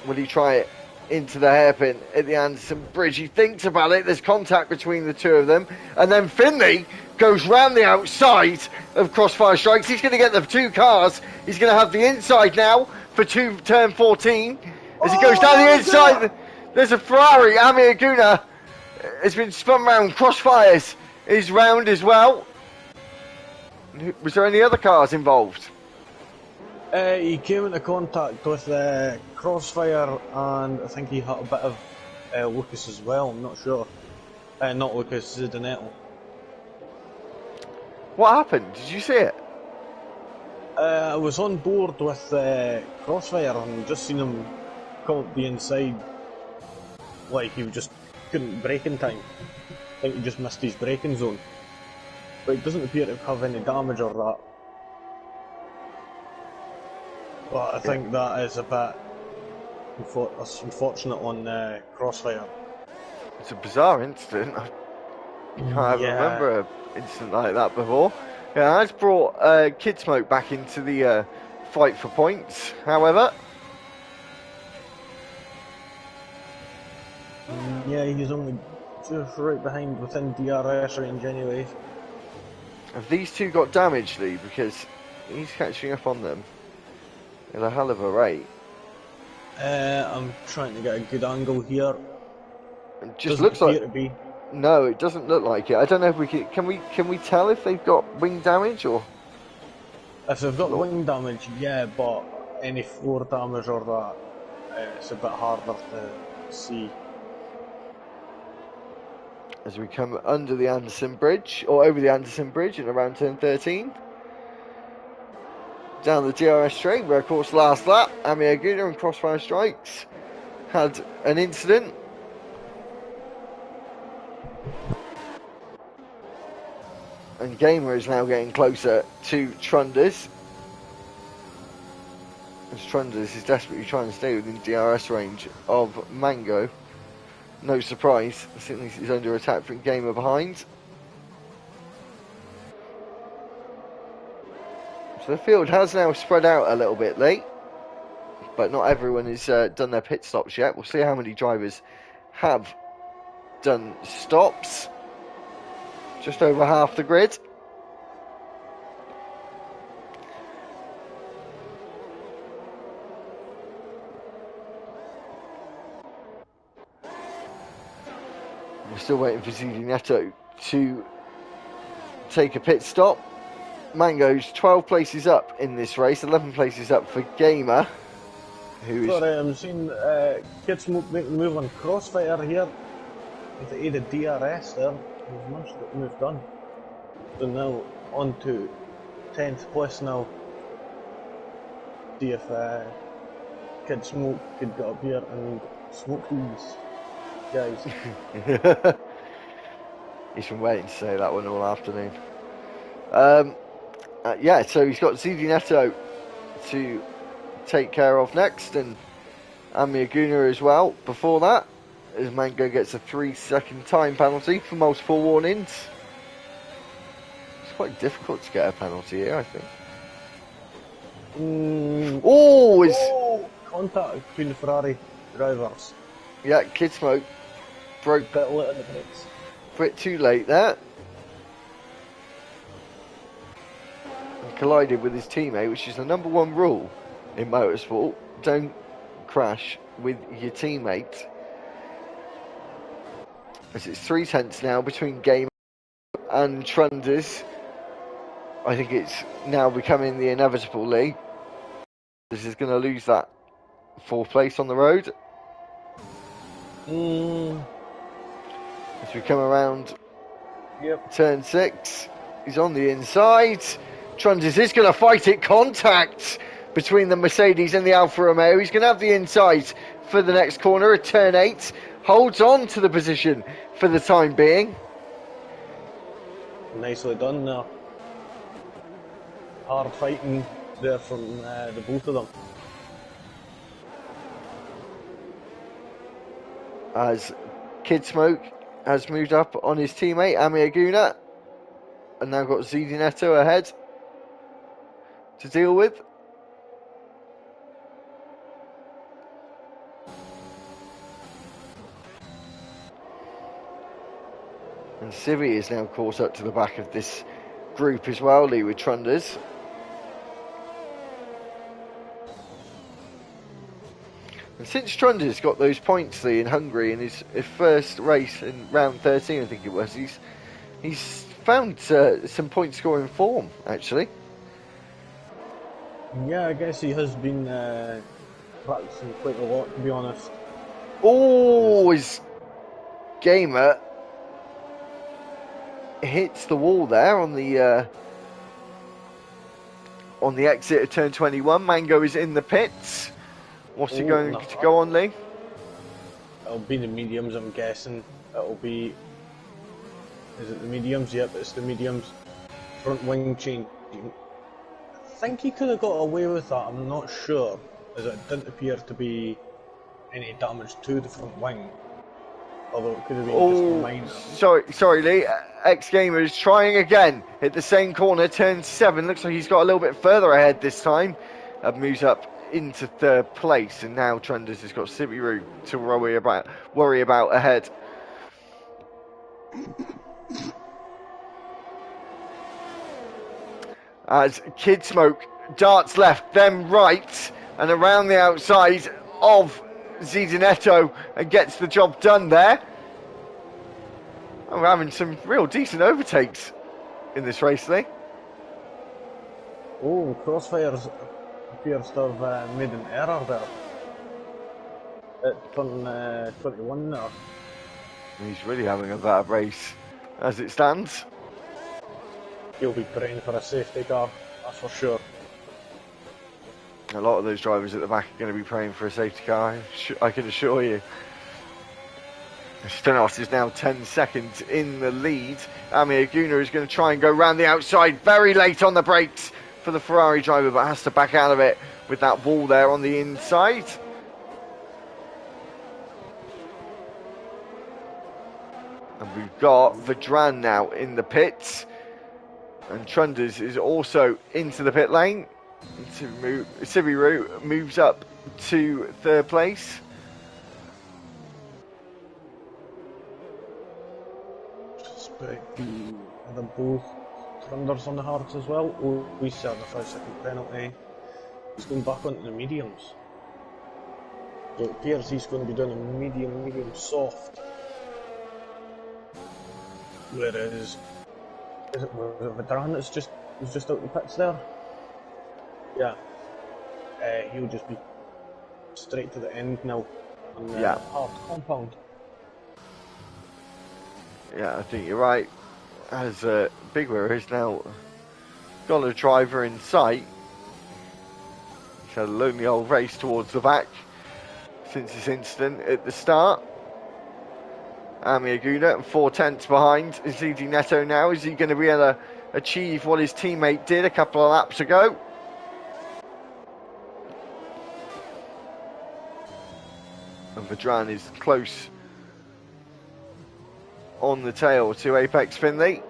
Will he try it into the hairpin at the Anderson Bridge? He thinks about it. There's contact between the two of them. And then Finley goes round the outside of Crossfire Strikes. He's going to get the two cars. He's going to have the inside now for turn 14. As he goes down the inside, there's a Ferrari. Amir Guna has been spun round. Crossfires is round as well. Was there any other cars involved? He came into contact with Crossfire, and I think he hit a bit of Lucas as well. I'm not sure. Not Lucas, Zidanetto. What happened? Did you see it? I was on board with Crossfire and just seen him come up the inside like he just couldn't brake in time. I think he just missed his braking zone. But he doesn't appear to have any damage or that. But I think that is a bit unfortunate on Crossfire. It's a bizarre incident. I can't remember an incident like that before. Yeah, that's brought Kid Smoke back into the fight for points, however. Yeah, he's only just right behind within DRS range anyways. Have these two got damage, Lee? Because he's catching up on them at a hell of a rate. I'm trying to get a good angle here. It just looks like to be. No, it doesn't look like it. I don't know if we can we tell if they've got wing damage or if they've got wing damage, yeah, but any floor damage or that, it's a bit harder to see. As we come under the Anderson Bridge, or over the Anderson Bridge in around turn 13. Down the DRS straight, where of course last lap, Amir Guna and Crossfire Strikes had an incident. And Gamer is now getting closer to Trunders. As Trunders is desperately trying to stay within DRS range of Mango. No surprise, since he's under attack from Gamer behind. So the field has now spread out a little bit late, but not everyone has done their pit stops yet. We'll see how many drivers have done stops. Just over half the grid. We're still waiting for ZZ Netto to take a pit stop. Mango's 12 places up in this race, 11 places up for Gamer. Sorry, I'm seeing Kid Smoke make the move on Crossfire here. With the aid of DRS there, he's managed to get the move done. So now on to 10th place now. See if Kid Smoke could get up here and smoke these guys. He's been waiting to say that one all afternoon. Yeah, so he's got ZZ Netto to take care of next, and Amir Guna as well. Before that, as Mango gets a 3-second time penalty for multiple warnings. It's quite difficult to get a penalty here, I think. contact between the Ferrari drivers. Yeah, Kid Smoke broke A bit late on the brakes. a bit too late there. And collided with his teammate, which is the number one rule in motorsport. Don't crash with your teammate. As it's 3/10 now between Game and Trunders. I think it's now becoming the inevitable, Lee. This is going to lose that fourth place on the road. As we come around turn 6, he's on the inside. Trunders is going to fight it. Contact between the Mercedes and the Alfa Romeo. He's going to have the inside for the next corner at turn 8. Holds on to the position for the time being. Nicely done there. Hard fighting there from the both of them. As Kid Smoke has moved up on his teammate Ami Aguna, and now got Zidi Neto ahead to deal with. And Civi is now caught up to the back of this group as well, Lee, with Trunders. And since Trunders got those points, Lee, in Hungary in his first race in round 13, I think it was, he's found some point scoring form, actually. Yeah, I guess he has been practicing quite a lot, to be honest. Oh, his gamer hits the wall there on the exit of turn 21. Mango is in the pits. What's he going to go on, Lee? It'll be the mediums, I'm guessing. It'll be... Is it the mediums? Yep, it's the mediums. Front wing change. I think he could have got away with that, I'm not sure, as it didn't appear to be any damage to the front wing. Although it could have been just minor. Sorry, Lee. X-Gamer is trying again at the same corner, turn 7. Looks like he's got a little bit further ahead this time. Moves up into third place, and now Trunders has got Sibiru to worry about ahead. As Kid Smoke darts left, then right, and around the outside of Zidinetto and gets the job done there. We're having some real decent overtakes in this race, Lee. Oh, Crossfires appears to have made an error there. At turn 21 there. He's really having a bad race as it stands. He'll be praying for a safety car, that's for sure. A lot of those drivers at the back are going to be praying for a safety car, I can assure you. Stenos is now 10 seconds in the lead. Ami Aguna is going to try and go round the outside very late on the brakes for the Ferrari driver, but has to back out of it with that wall there on the inside. And we've got Vedran now in the pits. And Trunders is also into the pit lane. Sibiru moves up to third place. Suspect the both Trunders on the hards as well. Oh, we served a 5-second penalty. He's going back onto the mediums. So it appears he's going to be doing a medium soft. Whereas, was it Vedran that's was just out the pits there? Yeah. He'll just be straight to the end now on the hard compound. Yeah, I think you're right. As Big Wheel is now got a driver in sight. He's had a lonely old race towards the back since this incident at the start. Ami Aguna 4/10 behind Zidi Neto now. Is he going to be able to achieve what his teammate did a couple of laps ago? And Vedran is close on the tail to Apex Finley.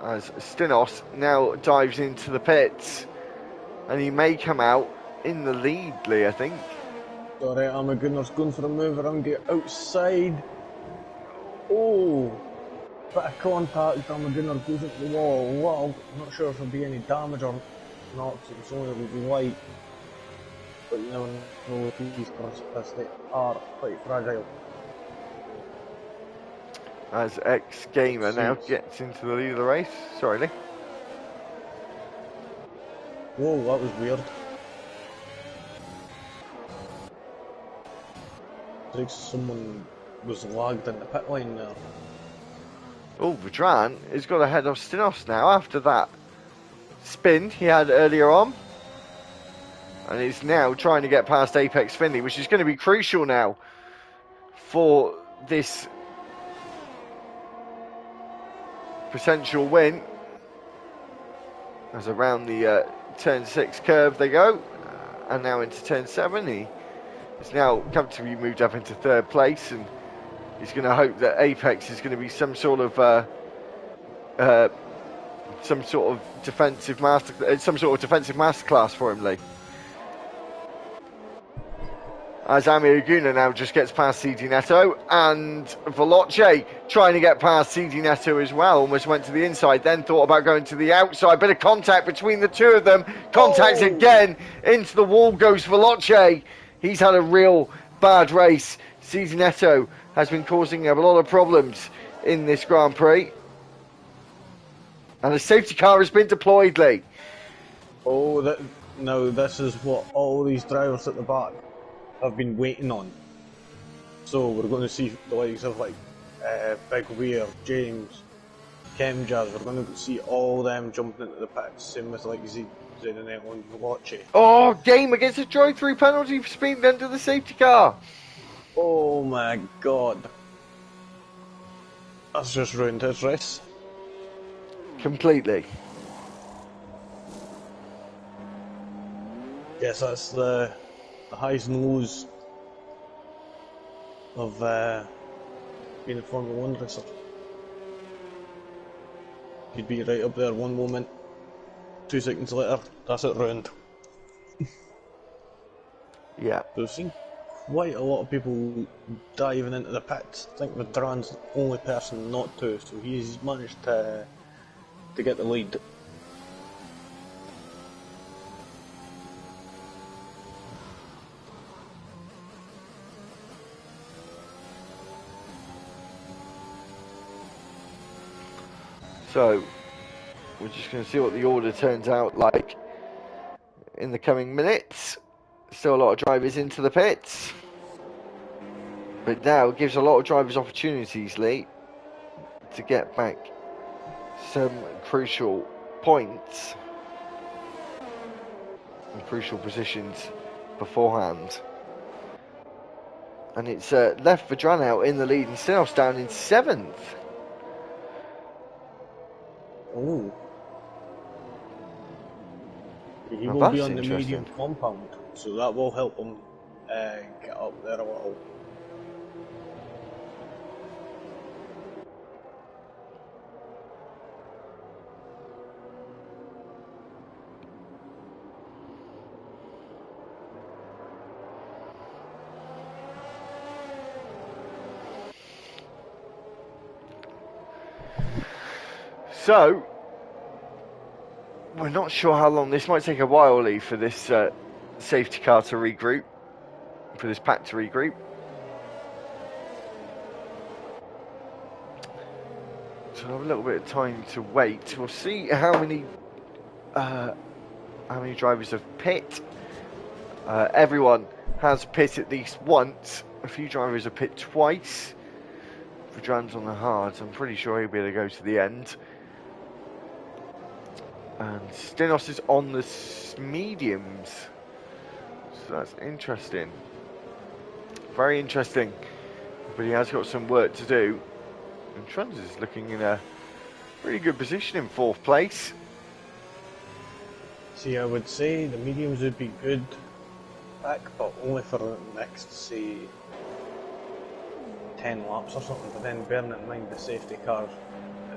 as Stinos now dives into the pits, and he may come out in the lead, Lee, I think. Sorry, Amagunner's going for a move around the outside. Oh, bit of contact. Amagunner goes into the wall. Well, I'm not sure if there'll be any damage or not, because it's only light. But you never know, these cars they are quite fragile. As X Gamer now gets into the lead of the race. Sorry, Lee. Whoa, that was weird. Like someone was lagged in the pit lane there. Oh, Vedran has got ahead of Stinos now after that spin he had earlier on. And he's now trying to get past Apex Finley, which is going to be crucial now for this potential win. As around the turn 6 curve they go, and now into turn 7. He is now comfortably moved up into 3rd place, and he's going to hope that Apex is going to be some sort of defensive masterclass for him, Lee. As Amir Aguna now just gets past CD Neto, and Veloce trying to get past CD Neto as well, almost went to the inside, then thought about going to the outside. Bit of contact between the two of them. Contacts again, into the wall goes Veloce. He's had a real bad race. CD Neto has been causing a lot of problems in this Grand Prix. And a safety car has been deployed, Lee. Oh, no, this is what all these drivers at the back have been waiting on. So we're going to see the likes of like Big Weir, James, Chemjazz. We're going to see all them jumping into the pits. Same with like Zedanet and Veloce. Oh, Gamer gets a drive-through penalty for speeding under the safety car. Oh my god. That's just ruined his race. Completely. Yes, that's the highs and lows of being a Formula 1 racer. You'd be right up there one moment, 2 seconds later, that's it ruined. Yeah. So we've seen quite a lot of people diving into the pits. I think Vedran's the only person not to, so he's managed to get the lead. So, we're just going to see what the order turns out like in the coming minutes. Still a lot of drivers into the pits. But now it gives a lot of drivers opportunities, Lee, to get back some crucial points and crucial positions beforehand. And it's left Vedran out in the lead and Stinos down in 7th. Oh. He Now will be that's on the interesting. medium compound, so that will help him get up there a little. So, we're not sure how long. This might take a while, Lee, for this safety car to regroup, for this pack to regroup. So we'll have a little bit of time to wait. We'll see how many drivers have pit. Everyone has pit at least once. A few drivers have pit twice. Vedran's on the hards. I'm pretty sure he'll be able to go to the end. And Stinos is on the mediums. So that's interesting. Very interesting. But he has got some work to do. And Trans is looking in a pretty good position in 4th place. See, I would say the mediums would be good back, but only for the next, say, 10 laps or something. But then bearing in mind the safety car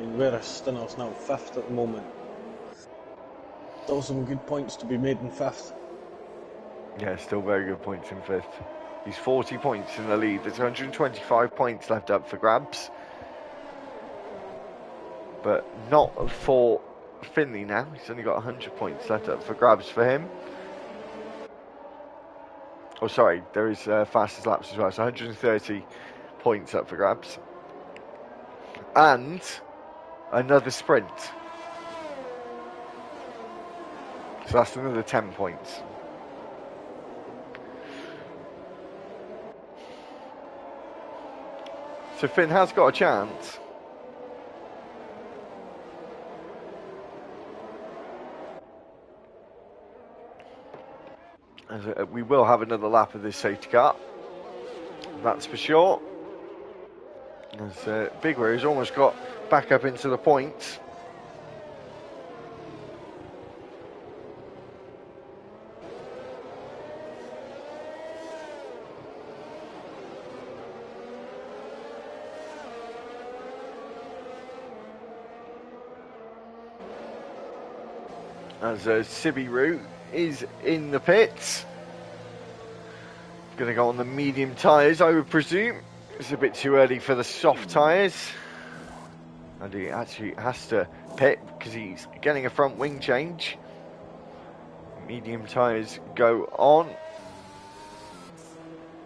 mean, whereas Stinner's now 5th at the moment. Still some good points to be made in 5th. Yeah, still very good points in 5th. He's 40 points in the lead. There's 125 points left up for grabs. But not for Finley now. He's only got 100 points left up for grabs for him. Oh, sorry, there is fastest laps as well. So 130 points up for grabs. And another sprint. So that's another 10 points. So Finn has got a chance. As we will have another lap of this safety car. That's for sure. As Big Rose almost got back up into the points. As Sibiru is in the pits. Going to go on the medium tyres, I would presume. It's a bit too early for the soft tyres. And he actually has to pit because he's getting a front wing change. Medium tyres go on.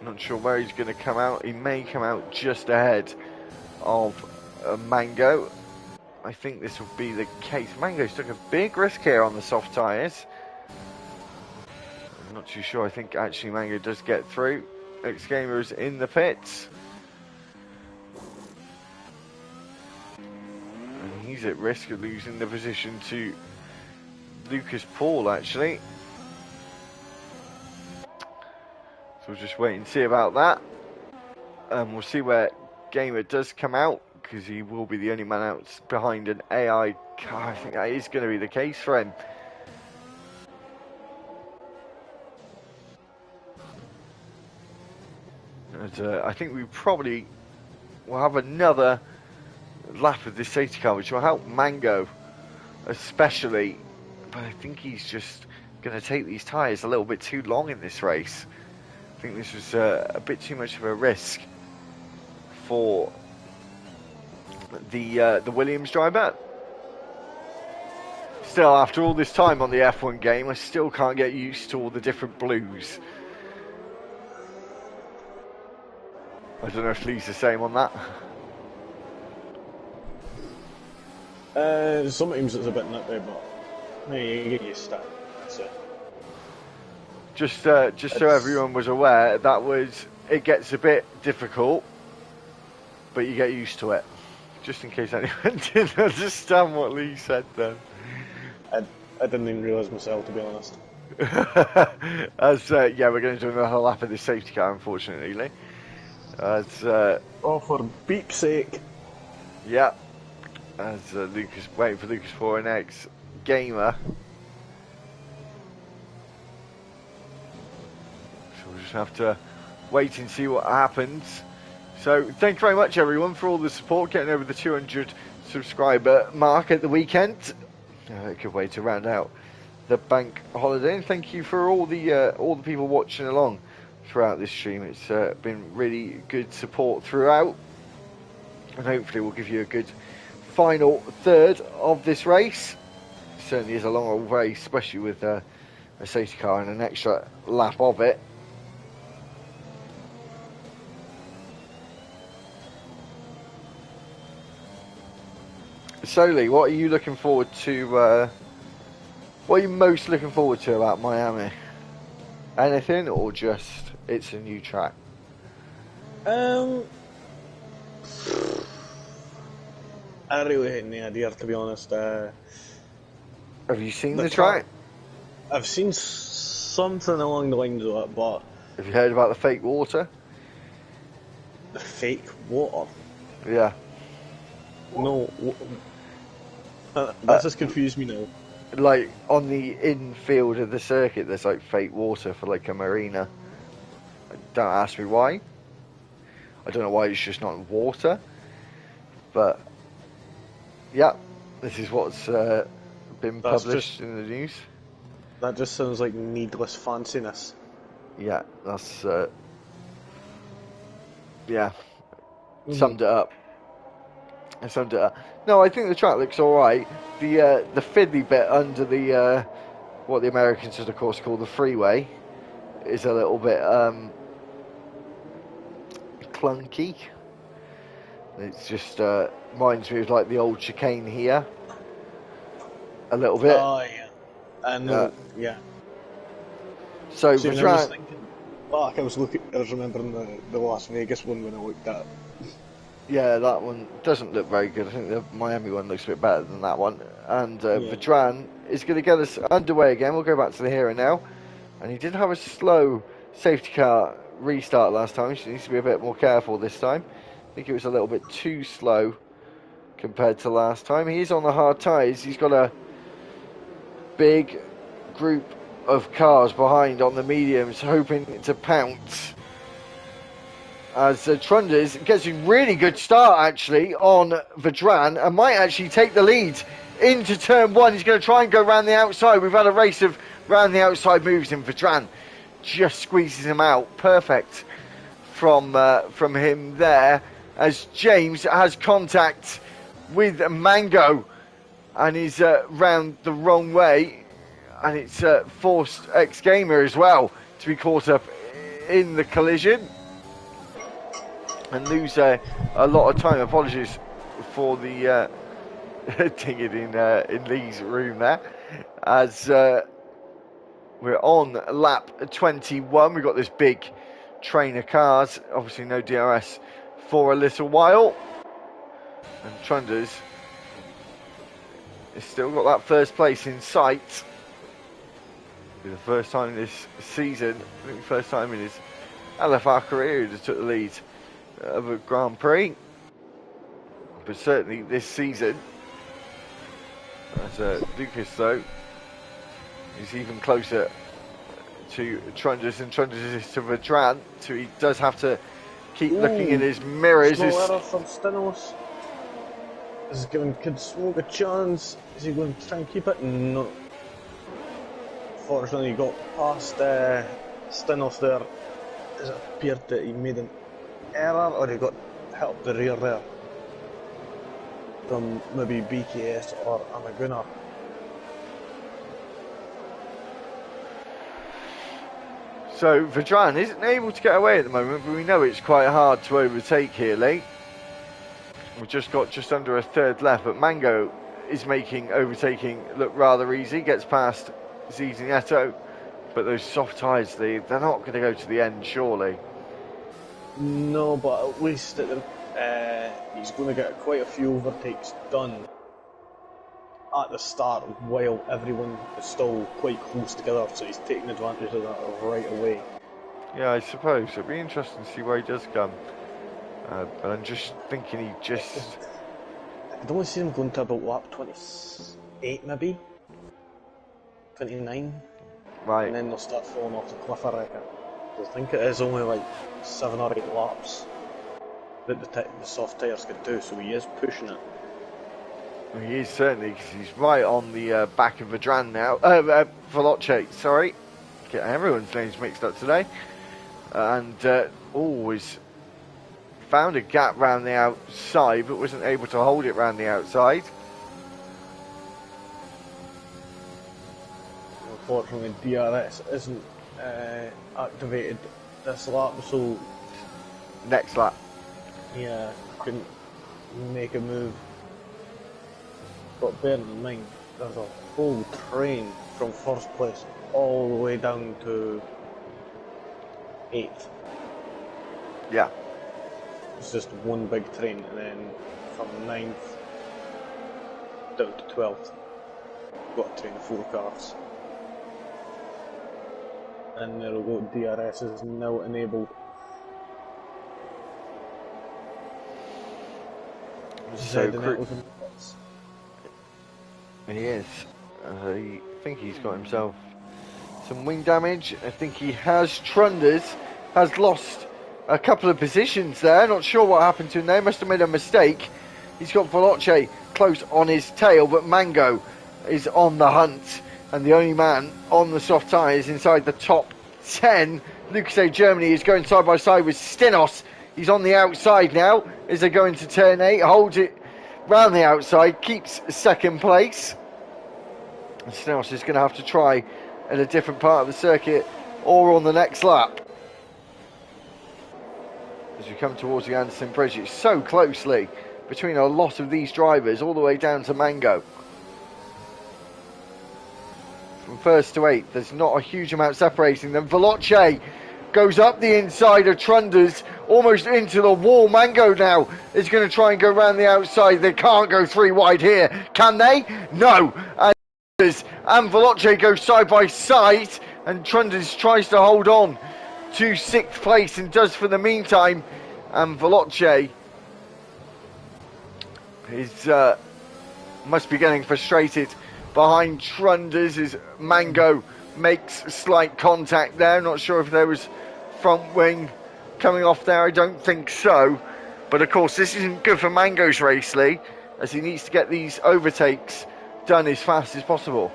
Not sure where he's going to come out. He may come out just ahead of Mango. I think this will be the case. Mango's took a big risk here on the soft tyres. I'm not too sure. I think actually Mango does get through. X Gamer is in the pits. And he's at risk of losing the position to Lucas Paul, actually. So we'll just wait and see about that. We'll see where Gamer does come out, because he will be the only man out behind an AI car. I think that is going to be the case for him. And, I think we probably will have another lap of this safety car, which will help Mango especially. But I think he's just going to take these tyres a little bit too long in this race. I think this was a bit too much of a risk for the Williams driver. Still, after all this time on the F1 game, I still can't get used to all the different blues. I don't know if Lee's the same on that. Sometimes it's a bit nutty, but you get used to it. That's it. Just so everyone was aware, it gets a bit difficult, but you get used to it. Just in case anyone didn't understand what Lee said then. I didn't even realise myself, to be honest. As yeah, we're going to do another lap of this safety car, unfortunately, Lee. As for beep's sake. Yeah. As Lucas waiting for Lucas for an X Gamer. So we'll just have to wait and see what happens. So thank you very much, everyone, for all the support, getting over the 200 subscriber mark at the weekend. A good way to round out the bank holiday. And thank you for all the people watching along throughout this stream. It's been really good support throughout, and hopefully we'll give you a good final third of this race. It certainly is a long old race, especially with a safety car and an extra lap of it. So Lee, what are you looking forward to? What are you most looking forward to about Miami? Anything, or just it's a new track? I really had no idea, to be honest. Have you seen the track? I've seen something along the lines of it, but... Have you heard about the fake water? The fake water? Yeah. No. That just confused me now. Like, on the infield of the circuit, there's like fake water for like a marina. Don't ask me why. I don't know why it's just not water. But Yeah, this is what's been That's just published in the news. that just sounds like needless fanciness. Yeah, that's yeah, Hmm. summed it up. I summed it up. No, I think the track looks all right. The fiddly bit under the what the Americans would of course call the freeway is a little bit clunky. It's just reminds me of like the old chicane here a little bit. Oh yeah, I Uh, know. Yeah. so See, when I was Vajran, thinking back, I was remembering the Las Vegas one when I looked at it. yeah, that one doesn't look very good. I think the Miami one looks a bit better than that one. And Yeah. Vajran is going to get us underway again. We'll go back to the here and now. And he did have a slow safety car restart last time. He needs to be a bit more careful this time. I think it was a little bit too slow compared to last time. He is on the hard tyres. He's got a big group of cars behind on the mediums, hoping to pounce. As Trunders gets a really good start actually on Vajran and might actually take the lead into turn one. He's going to try and go round the outside. We've had a race of round the outside moves and Vajran just squeezes him out. Perfect from him there as James has contact with Mango and he's round the wrong way, and it's forced X-Gamer as well to be caught up in the collision and lose a lot of time. Apologies for the dinging in Lee's room there. As we're on lap 21, we've got this big train of cars. Obviously no DRS for a little while. And Trunders has still got that first place in sight. For the first time this season, I think the first time in his LFR career, he just took the lead of a Grand Prix. But certainly this season, as Lucas though, is even closer to Trunders, and Trunders is to Vajran, so he does have to keep looking in his mirrors. Small error from Stinos. Is he giving Kid Smoke a chance? Is he going to try and keep it? No. Fortunately, he got past Stinos there. It appeared that he made an error, or he got hit up the rear there from maybe BKS or Amaguna. So Vajran isn't able to get away at the moment, but we know it's quite hard to overtake here, Lee. We've just got just under a third left, but Mango is making overtaking look rather easy. Gets past Zizinetto, but those soft tyres, they're not going to go to the end, surely. No, but at least he's going to get quite a few overtakes done at the start while everyone is still quite close together, so he's taking advantage of that right away. Yeah, I suppose. It'll be interesting to see where he does come. But I'm just thinking he just... I could only see him going to about lap 28 maybe? 29? Right. And then they'll start falling off the cliff, I reckon. I think it is only like 7 or 8 laps that the soft tyres can do, so he is pushing it. He is certainly, because he's right on the back of Vajran now. Veloce, sorry. Get everyone's names mixed up today. And always found a gap round the outside, but wasn't able to hold it round the outside. Unfortunately, DRS isn't activated this lap, so Next lap. yeah, couldn't make a move. But bearing in mind, there's a whole train from first place all the way down to 8th. Yeah. It's just one big train, and then from 9th down to 12th, got a train of 4 cars. And there we go, DRS is now enabled. So he is. I think he's got himself some wing damage. I think he has. Trunders has lost a couple of positions there. Not sure what happened to him there. Must have made a mistake. He's got Veloce close on his tail, but Mango is on the hunt, and the only man on the soft tyres inside the top 10. Lucas A. Germany is going side by side with Stenos. He's on the outside now as they go into turn 8, holds it round the outside, keeps second place. And Stenos is going to have to try at a different part of the circuit or on the next lap. As we come towards the Anderson Bridge, it's so closely between a lot of these drivers, all the way down to Mango. From first to 8th, there's not a huge amount separating them. Veloce goes up the inside of Trunders, almost into the wall. Mango now is going to try and go around the outside. They can't go 3 wide here, can they? No. And Veloce go side by side, and Trunders tries to hold on to 6th place and does for the meantime. And Veloce is must be getting frustrated behind Trunders as Mango makes slight contact there. Not sure if there was front wing coming off there. I don't think so. But of course, this isn't good for Mango's race, Lee, as he needs to get these overtakes done as fast as possible.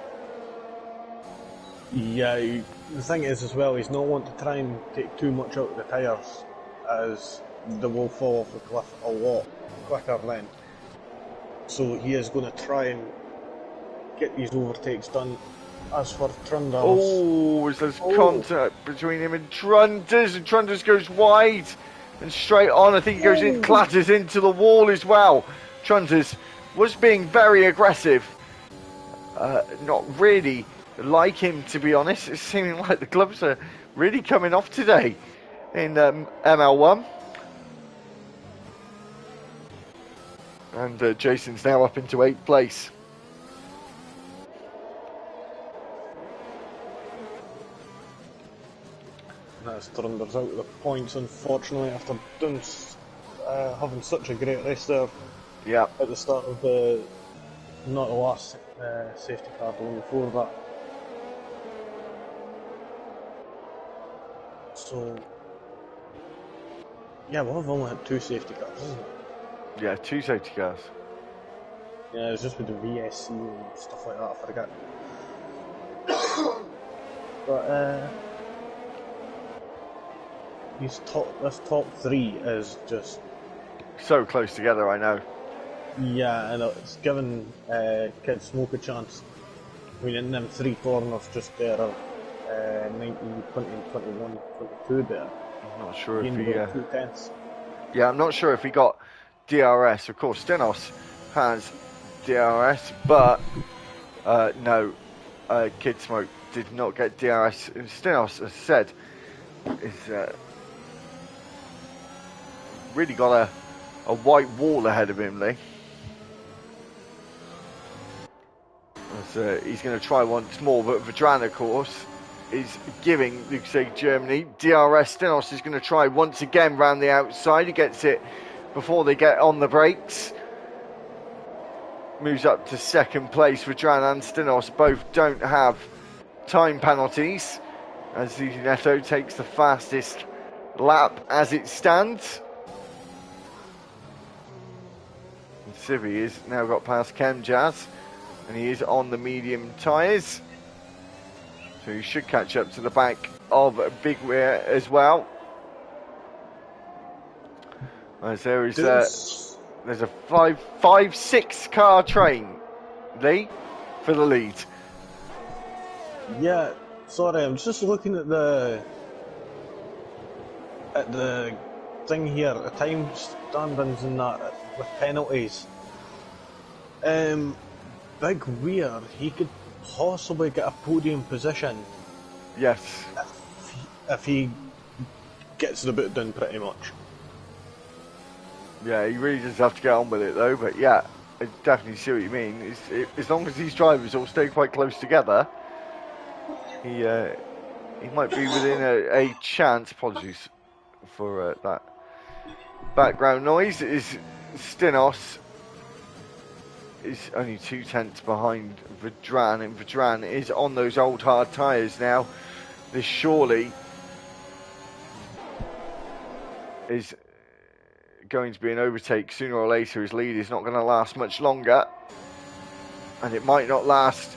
Yeah, the thing is as well, he's not wanting to try and take too much out of the tyres, as they will fall off the cliff a lot quicker then. So he is going to try and get these overtakes done. As for Trunders... Oh, there's contact between him and Trunders goes wide and straight on. I think he goes in, clatters into the wall as well. Trunders was being very aggressive. Not really like him, to be honest. It's seeming like the gloves are really coming off today in ML1. And Jason's now up into 8th place. That's Trunders out of the points, unfortunately, after doing, having such a great race there. Yeah. At the start of the, not the last safety car, the one before that. So, yeah, we've only had 2 safety cars, isn't it? Yeah, 2 safety cars. Yeah, it's just with the VSC and stuff like that, I forget. But, this top 3 is just... So close together, I know. Yeah, and it's given Kid Smoke a chance. I mean, in them 3 corners just there are 19, 20, 21, 22 there. I'm not sure if he... 2 tenths. Yeah, I'm not sure if he got DRS. Of course, Stenos has DRS, but no, Kid Smoke did not get DRS. Stenos, as I said, is really got a white wall ahead of him, Lee. So he's going to try once more, but Vedran, of course, is giving Lucas A. Germany DRS. Stenos is going to try once again round the outside. He gets it before they get on the brakes. Moves up to 2nd place. Vedran and Stenos both don't have time penalties, as Zuzi Neto takes the fastest lap as it stands. And Civi has now got past Kem Jazz, and he is on the medium tyres. So he should catch up to the back of Big Rear as well. As there is there's a 5-6 car train, Lee, for the lead. Yeah, sorry, I'm just looking at the thing here, the time standings and that with penalties. Big Weir, he could possibly get a podium position. Yes. If he gets the boot done, pretty much. Yeah, he really does have to get on with it though, but yeah, I definitely see what you mean. As long as these drivers all stay quite close together, he might be within a chance. Apologies for that background noise. Is Stenos is only 2 tenths behind Vedran, and Vedran is on those old hard tyres now. This surely is going to be an overtake sooner or later. His lead is not going to last much longer. And it might not last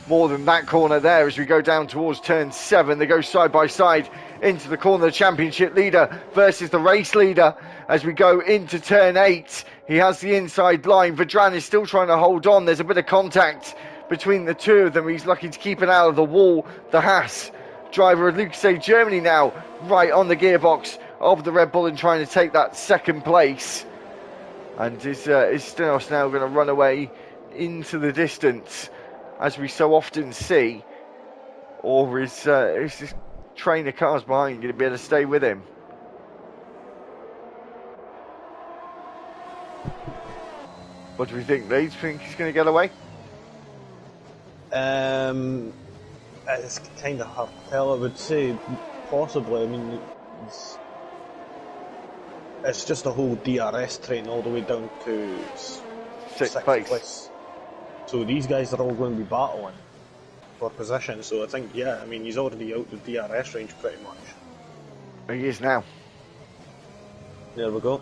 more than that corner there as we go down towards turn 7. They go side by side into the corner. The championship leader versus the race leader as we go into turn 8. He has the inside line. Vedran is still trying to hold on. There's a bit of contact between the two of them. He's lucky to keep it out of the wall. The Haas driver of Lucas Germany now right on the gearbox of the Red Bull and trying to take that second place. And is Stenos now going to run away into the distance, as we so often see, or is this train of cars behind going to be able to stay with him? What do we think, Lee? Do you think he's going to get away? It's kind of hard to tell. I would say possibly. I mean, it's just a whole DRS train all the way down to sixth place. So these guys are all going to be battling for position. So I think, yeah, I mean, he's already out the DRS range pretty much. He is now. There we go.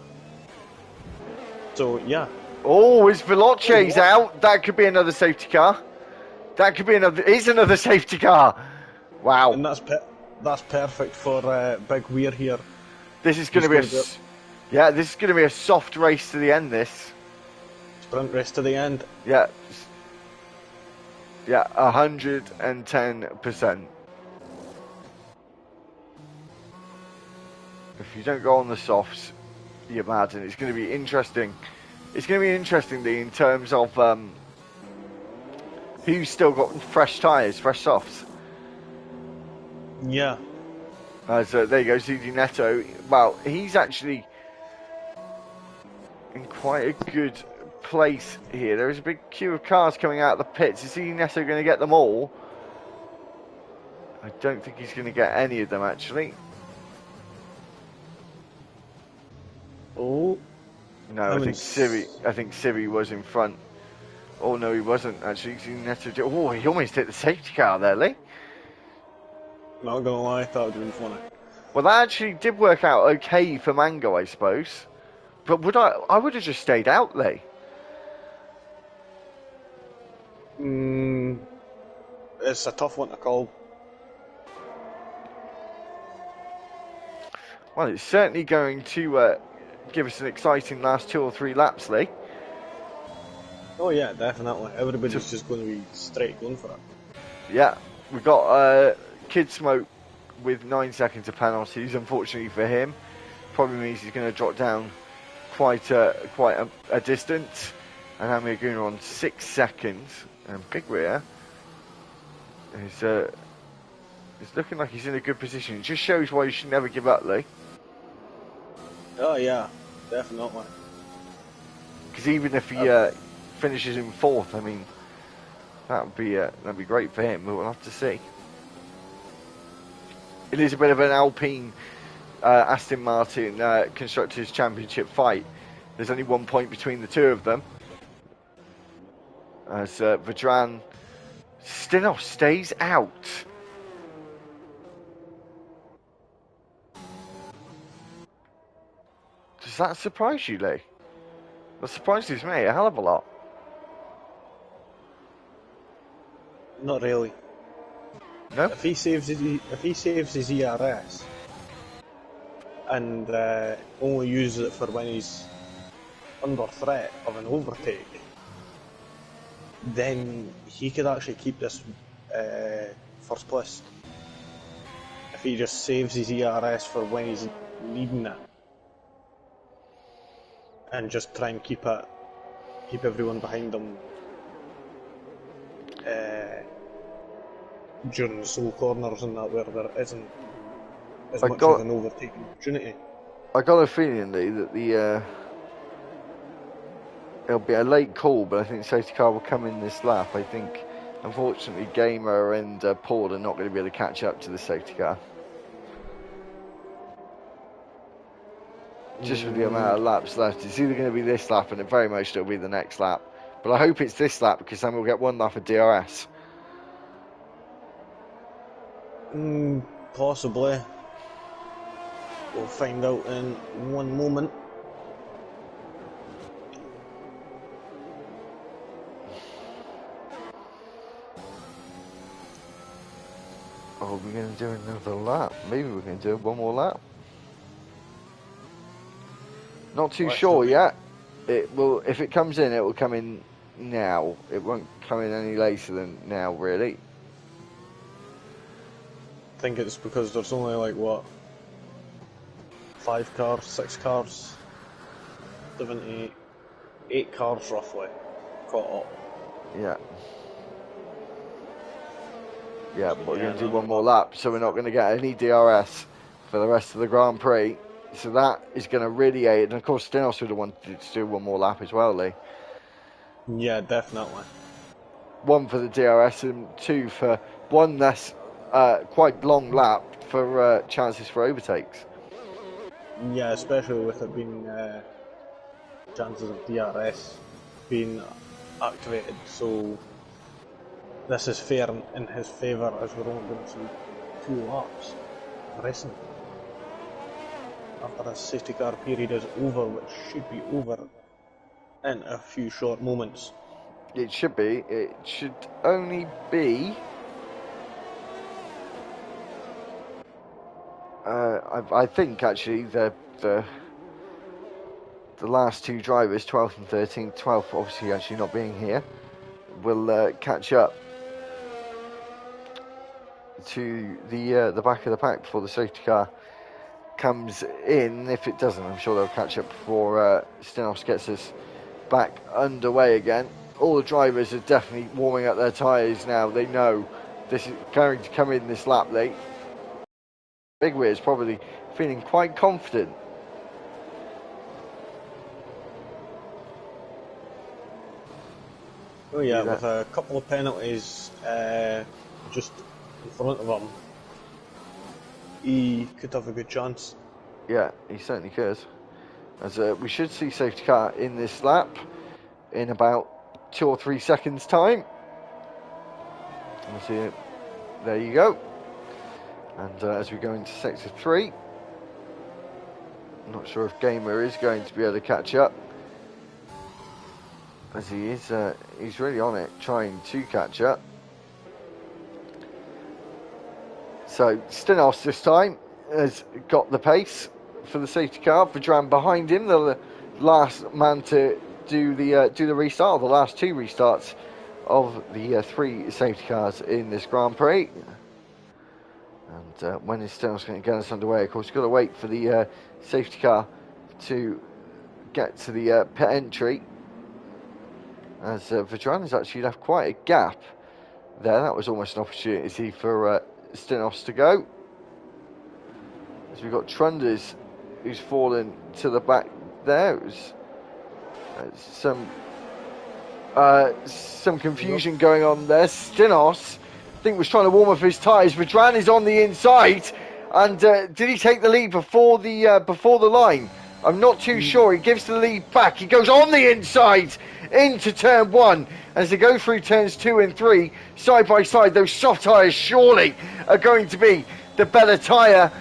So, yeah. Oh, his Veloce's out. That could be another safety car. That could be another safety car. Wow. And that's perfect for Big Weir here. This is going to be this is going to be a soft race to the end, this. Sprint race to the end. Yeah. Yeah, 110%. If you don't go on the softs, you're mad, and it's going to be interesting. It's going to be interesting, Lee, in terms of who's still got fresh tyres, fresh softs. Yeah. So there you go, CD Neto. Well, he's actually in quite a good place here. There is a big queue of cars coming out of the pits. Is CD Neto going to get them all? I don't think he's going to get any of them, actually. Oh. No, I think Siri was in front. Oh no, he wasn't actually. Oh, he almost hit the safety car there, Lee. Not gonna lie, I thought it would have been funny. Well, that actually did work out okay for Mango, I suppose. But I would have just stayed out, Lee. It's a tough one to call. Well, it's certainly going to give us an exciting last 2 or 3 laps, Lee. Oh yeah, definitely. Everybody's just going to be straight going for it. Yeah, we've got Kid Smoke with 9 seconds of penalties. Unfortunately for him, probably means he's going to drop down quite a distance. And Hamir Guna on 6 seconds. And Big Rear is looking like he's in a good position. It just shows why you should never give up, Lee. Oh yeah, definitely. Because even if he finishes in 4th, I mean, that'd be great for him. We'll have to see. It is a bit of an Alpine Aston Martin Constructors Championship fight. There's only 1 point between the two of them. As Vedran Stenos stays out. Does that surprise you, Lee? That surprises me a hell of a lot. Not really. No? If he saves his ERS and only uses it for when he's under threat of an overtake, then he could actually keep this first place. If he just saves his ERS for when he's needing it, and just try and keep everyone behind him during the slow corners and that, where there isn't as much of an overtaking opportunity. I got a feeling, Lee, that it'll be a late call, but I think the safety car will come in this lap. I think, unfortunately, Gamer and Paul are not going to be able to catch up to the safety car. Just with the amount of laps left. It's either going to be this lap, and it very much will be the next lap. But I hope it's this lap, because then we'll get 1 lap of DRS. Possibly. We'll find out in 1 moment. are we going to do another lap? Maybe we're going to do one more lap. Not too sure yet. It will, if it comes in, it will come in now. It won't come in any later than now, really. I think it's because there's only like what, 5 cars, 6 cars, 7, 8 cars roughly caught up. Yeah. Yeah, but we're going to do one more lap, so we're not going to get any DRS for the rest of the Grand Prix. So that is going to really aid. And of course, Stenos would have wanted to do one more lap as well, Lee. Yeah, definitely. 1 for the DRS and 2 for one less quite long lap for chances for overtakes. Yeah, especially with it being chances of DRS being activated, so this is fair in his favour as we're only going to see 2 laps of racing. After this safety car period is over, which should be over in a few short moments. It should be. It should only be. I think actually the last 2 drivers, 12th and 13th, 12th obviously actually not being here, will catch up to the back of the pack before the safety car comes in. If it doesn't, I'm sure they'll catch up before Stenos gets us back underway again. All the drivers are definitely warming up their tyres now. They know this is going to come in this lap late. Big Wheel is probably feeling quite confident. Oh yeah, with a couple of penalties just in front of him, he could have a good chance. Yeah, he certainly could. As we should see safety car in this lap in about 2 or 3 seconds time. See it. There you go. And as we go into sector 3, I'm not sure if Gamer is going to be able to catch up, as he is he's really on it trying to catch up. So Stenos this time has got the pace for the safety car. Vedran behind him, the last man to do the restart, or the last 2 restarts of the 3 safety cars in this Grand Prix. And when is Stenos going to get us underway? Of course, you've got to wait for the safety car to get to the pit entry, as Vedran has actually left quite a gap there. That was almost an opportunity for Stenos to go. As we've got Trunders, who's fallen to the back there. It was some confusion going on there. Stenos, I think, was trying to warm up his tyres. Vedran is on the inside, and did he take the lead before the line? I'm not too sure. He gives the lead back. He goes on the inside into turn 1 as they go through turns 2 and 3 side by side. Those soft tyres surely are going to be the better tyre.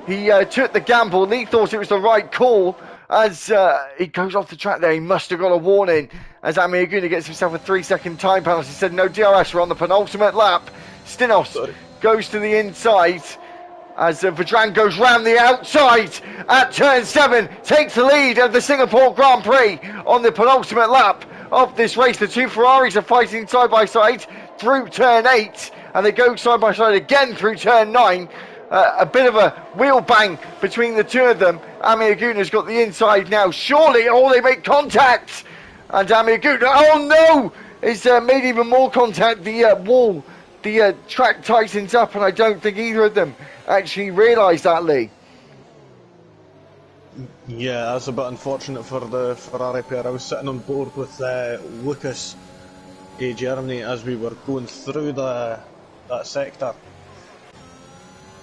He took the gamble, and he thought it was the right call. As he goes off the track there, he must have got a warning, as Amir Aguna gets himself a 3-second time penalty. He said no DRS, we're on the penultimate lap. Stenos goes to the inside as Vedran goes round the outside at turn 7, takes the lead of the Singapore Grand Prix on the penultimate lap of this race. The 2 Ferraris are fighting side by side through turn 8, and they go side by side again through turn 9. A bit of a wheel bang between the 2 of them. Amir Aguna's got the inside now. Surely, they make contact. And Amir Aguna, oh no! He's made even more contact. The wall, the track tightens up, and I don't think either of them actually realised that, Lee. Yeah, that's a bit unfortunate for the Ferrari pair. I was sitting on board with Lucas A. Germany as we were going through that sector.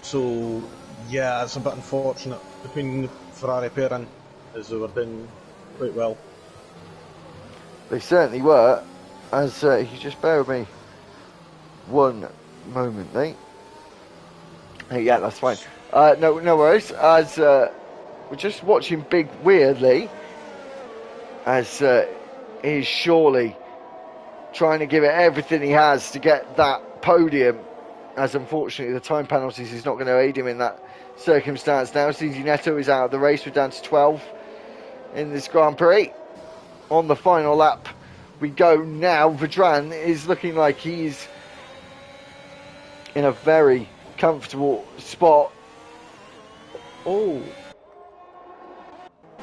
So, yeah, it's a bit unfortunate between the Ferrari pair, and as they were doing quite well. They certainly were. As you just bear with me one moment, mate. Hey, yeah, that's fine. No worries. As we're just watching Big Weirdly, as he's surely trying to give it everything he has to get that podium as unfortunately the time penalties is not going to aid him in that circumstance now. CZ Neto is out of the race. We're down to 12 in this Grand Prix. On the final lap we go now. Vedran is looking like he's in a very comfortable spot. Oh.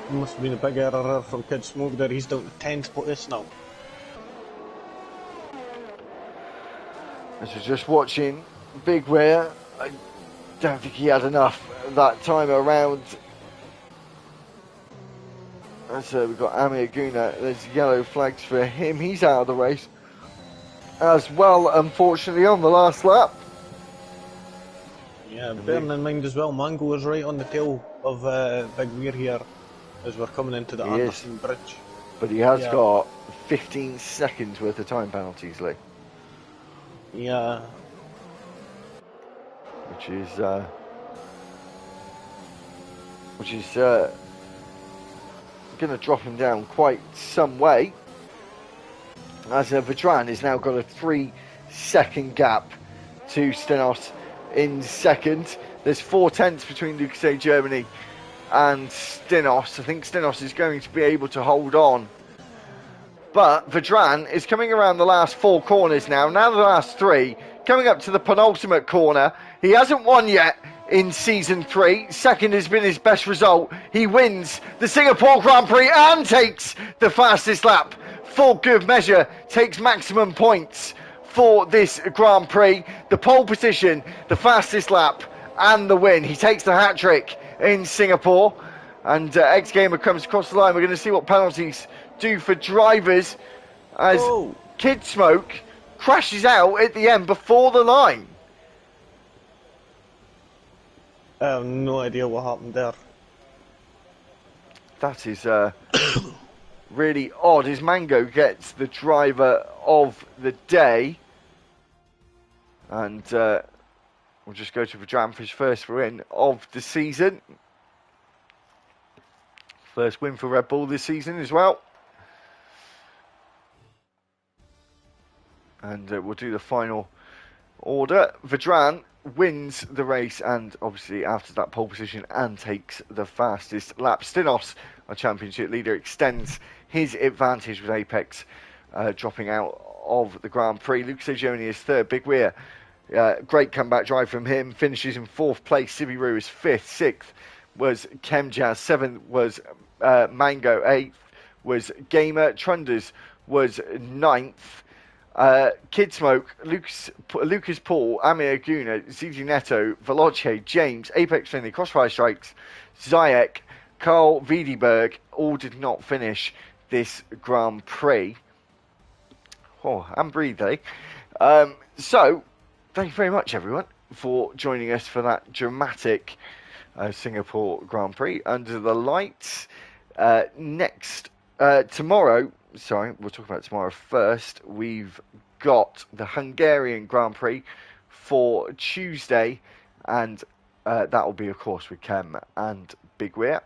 Must have been a big error from Kid Smoke there. He's down to 10th place now. As we're just watching Big Weir, I don't think he had enough that time around. And so we've got Amir Guna. There's yellow flags for him. He's out of the race as well, unfortunately, on the last lap. Yeah, bearing in mind as well, Mango is right on the tail of Big Weir here as we're coming into the Anderson Bridge. But he has got 15 seconds worth of time penalties, Lee. Yeah. Which is going to drop him down quite some way. As Vedran has now got a 3-second gap to Stenos in second. There's 4/10 between Lucas A. Germany and Stenos. I think Stenos is going to be able to hold on. But Vedran is coming around the last 4 corners now the last 3, coming up to the penultimate corner. He hasn't won yet in Season 3. Second has been his best result. He wins the Singapore Grand Prix and takes the fastest lap. For good measure, takes maximum points for this Grand Prix. The pole position, the fastest lap, and the win. He takes the hat-trick in Singapore. And X-Gamer comes across the line. We're going to see what penalties do for drivers as Kid Smoke crashes out at the end before the line. I have no idea what happened there. That is really odd, as Mango gets the driver of the day. And we'll just go to Vedran for his first win of the season. First win for Red Bull this season as well. And we'll do the final order. Vedran wins the race and obviously after that pole position and takes the fastest lap. Stenos, our championship leader, extends his advantage with Apex dropping out of the Grand Prix. Lucas Germany is third. Big Weir, great comeback drive from him, finishes in 4th place. Sibiru is 5th. 6th was Chemjazz. 7th was Mango. 8th was Gamer. Trunders was 9th. Kid Smoke, Lucas Paul, Amir Guna, ZZ Neto, Veloce, James, Apex Finley, Crossfire Strikes, Zayek, Carl Wiedeberg all did not finish this Grand Prix. Oh, and breathe, eh? So, thank you very much, everyone, for joining us for that dramatic Singapore Grand Prix under the lights. Tomorrow, we'll talk about tomorrow first. We've got the Hungarian Grand Prix for Tuesday, and that will be, of course, with Kem and Big Weir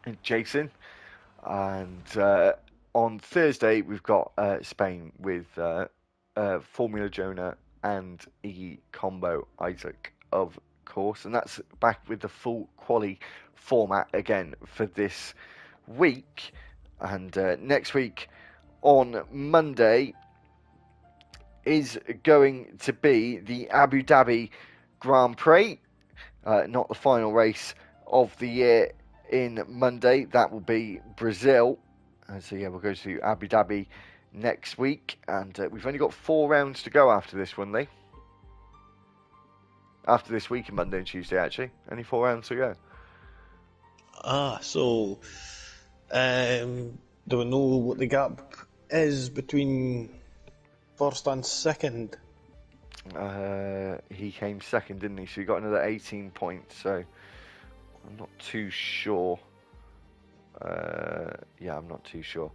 and Jason. And on Thursday, we've got Spain with Formula Jonah and Iggy Combo Isaac, of course. And that's back with the full quali format again for this week. And next week on Monday is going to be the Abu Dhabi Grand Prix, not the final race of the year in Monday. That will be Brazil. So yeah, we'll go to Abu Dhabi next week, and we've only got 4 rounds to go after this one, Lee. After this week, Monday and Tuesday, actually, only 4 rounds to go. So do we know what the gap is between first and second? He came second, didn't he? So he got another 18 points. So I'm not too sure. I'm not too sure.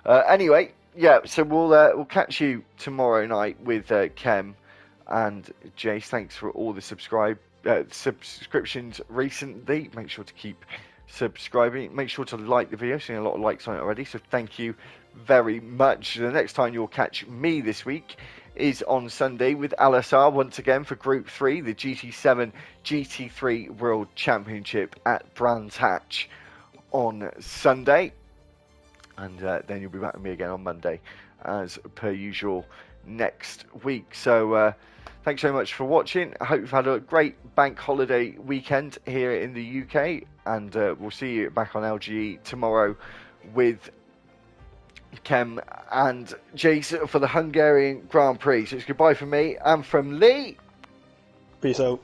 Anyway, yeah. So we'll catch you tomorrow night with Kem and Jace. Thanks for all the subscriptions recently. Make sure to keep subscribing. Make sure to like the video. Seeing a lot of likes on it already, so thank you very much. The next time you'll catch me this week is on Sunday with LSR once again for Group 3, the GT7 GT3 World Championship at Brands Hatch on Sunday. And then you'll be back with me again on Monday, as per usual, next week. So thanks very much for watching. I hope you've had a great bank holiday weekend here in the UK, and we'll see you back on LGE tomorrow with Kem and Jason for the Hungarian Grand Prix. So it's goodbye from me and from Lee. Peace out.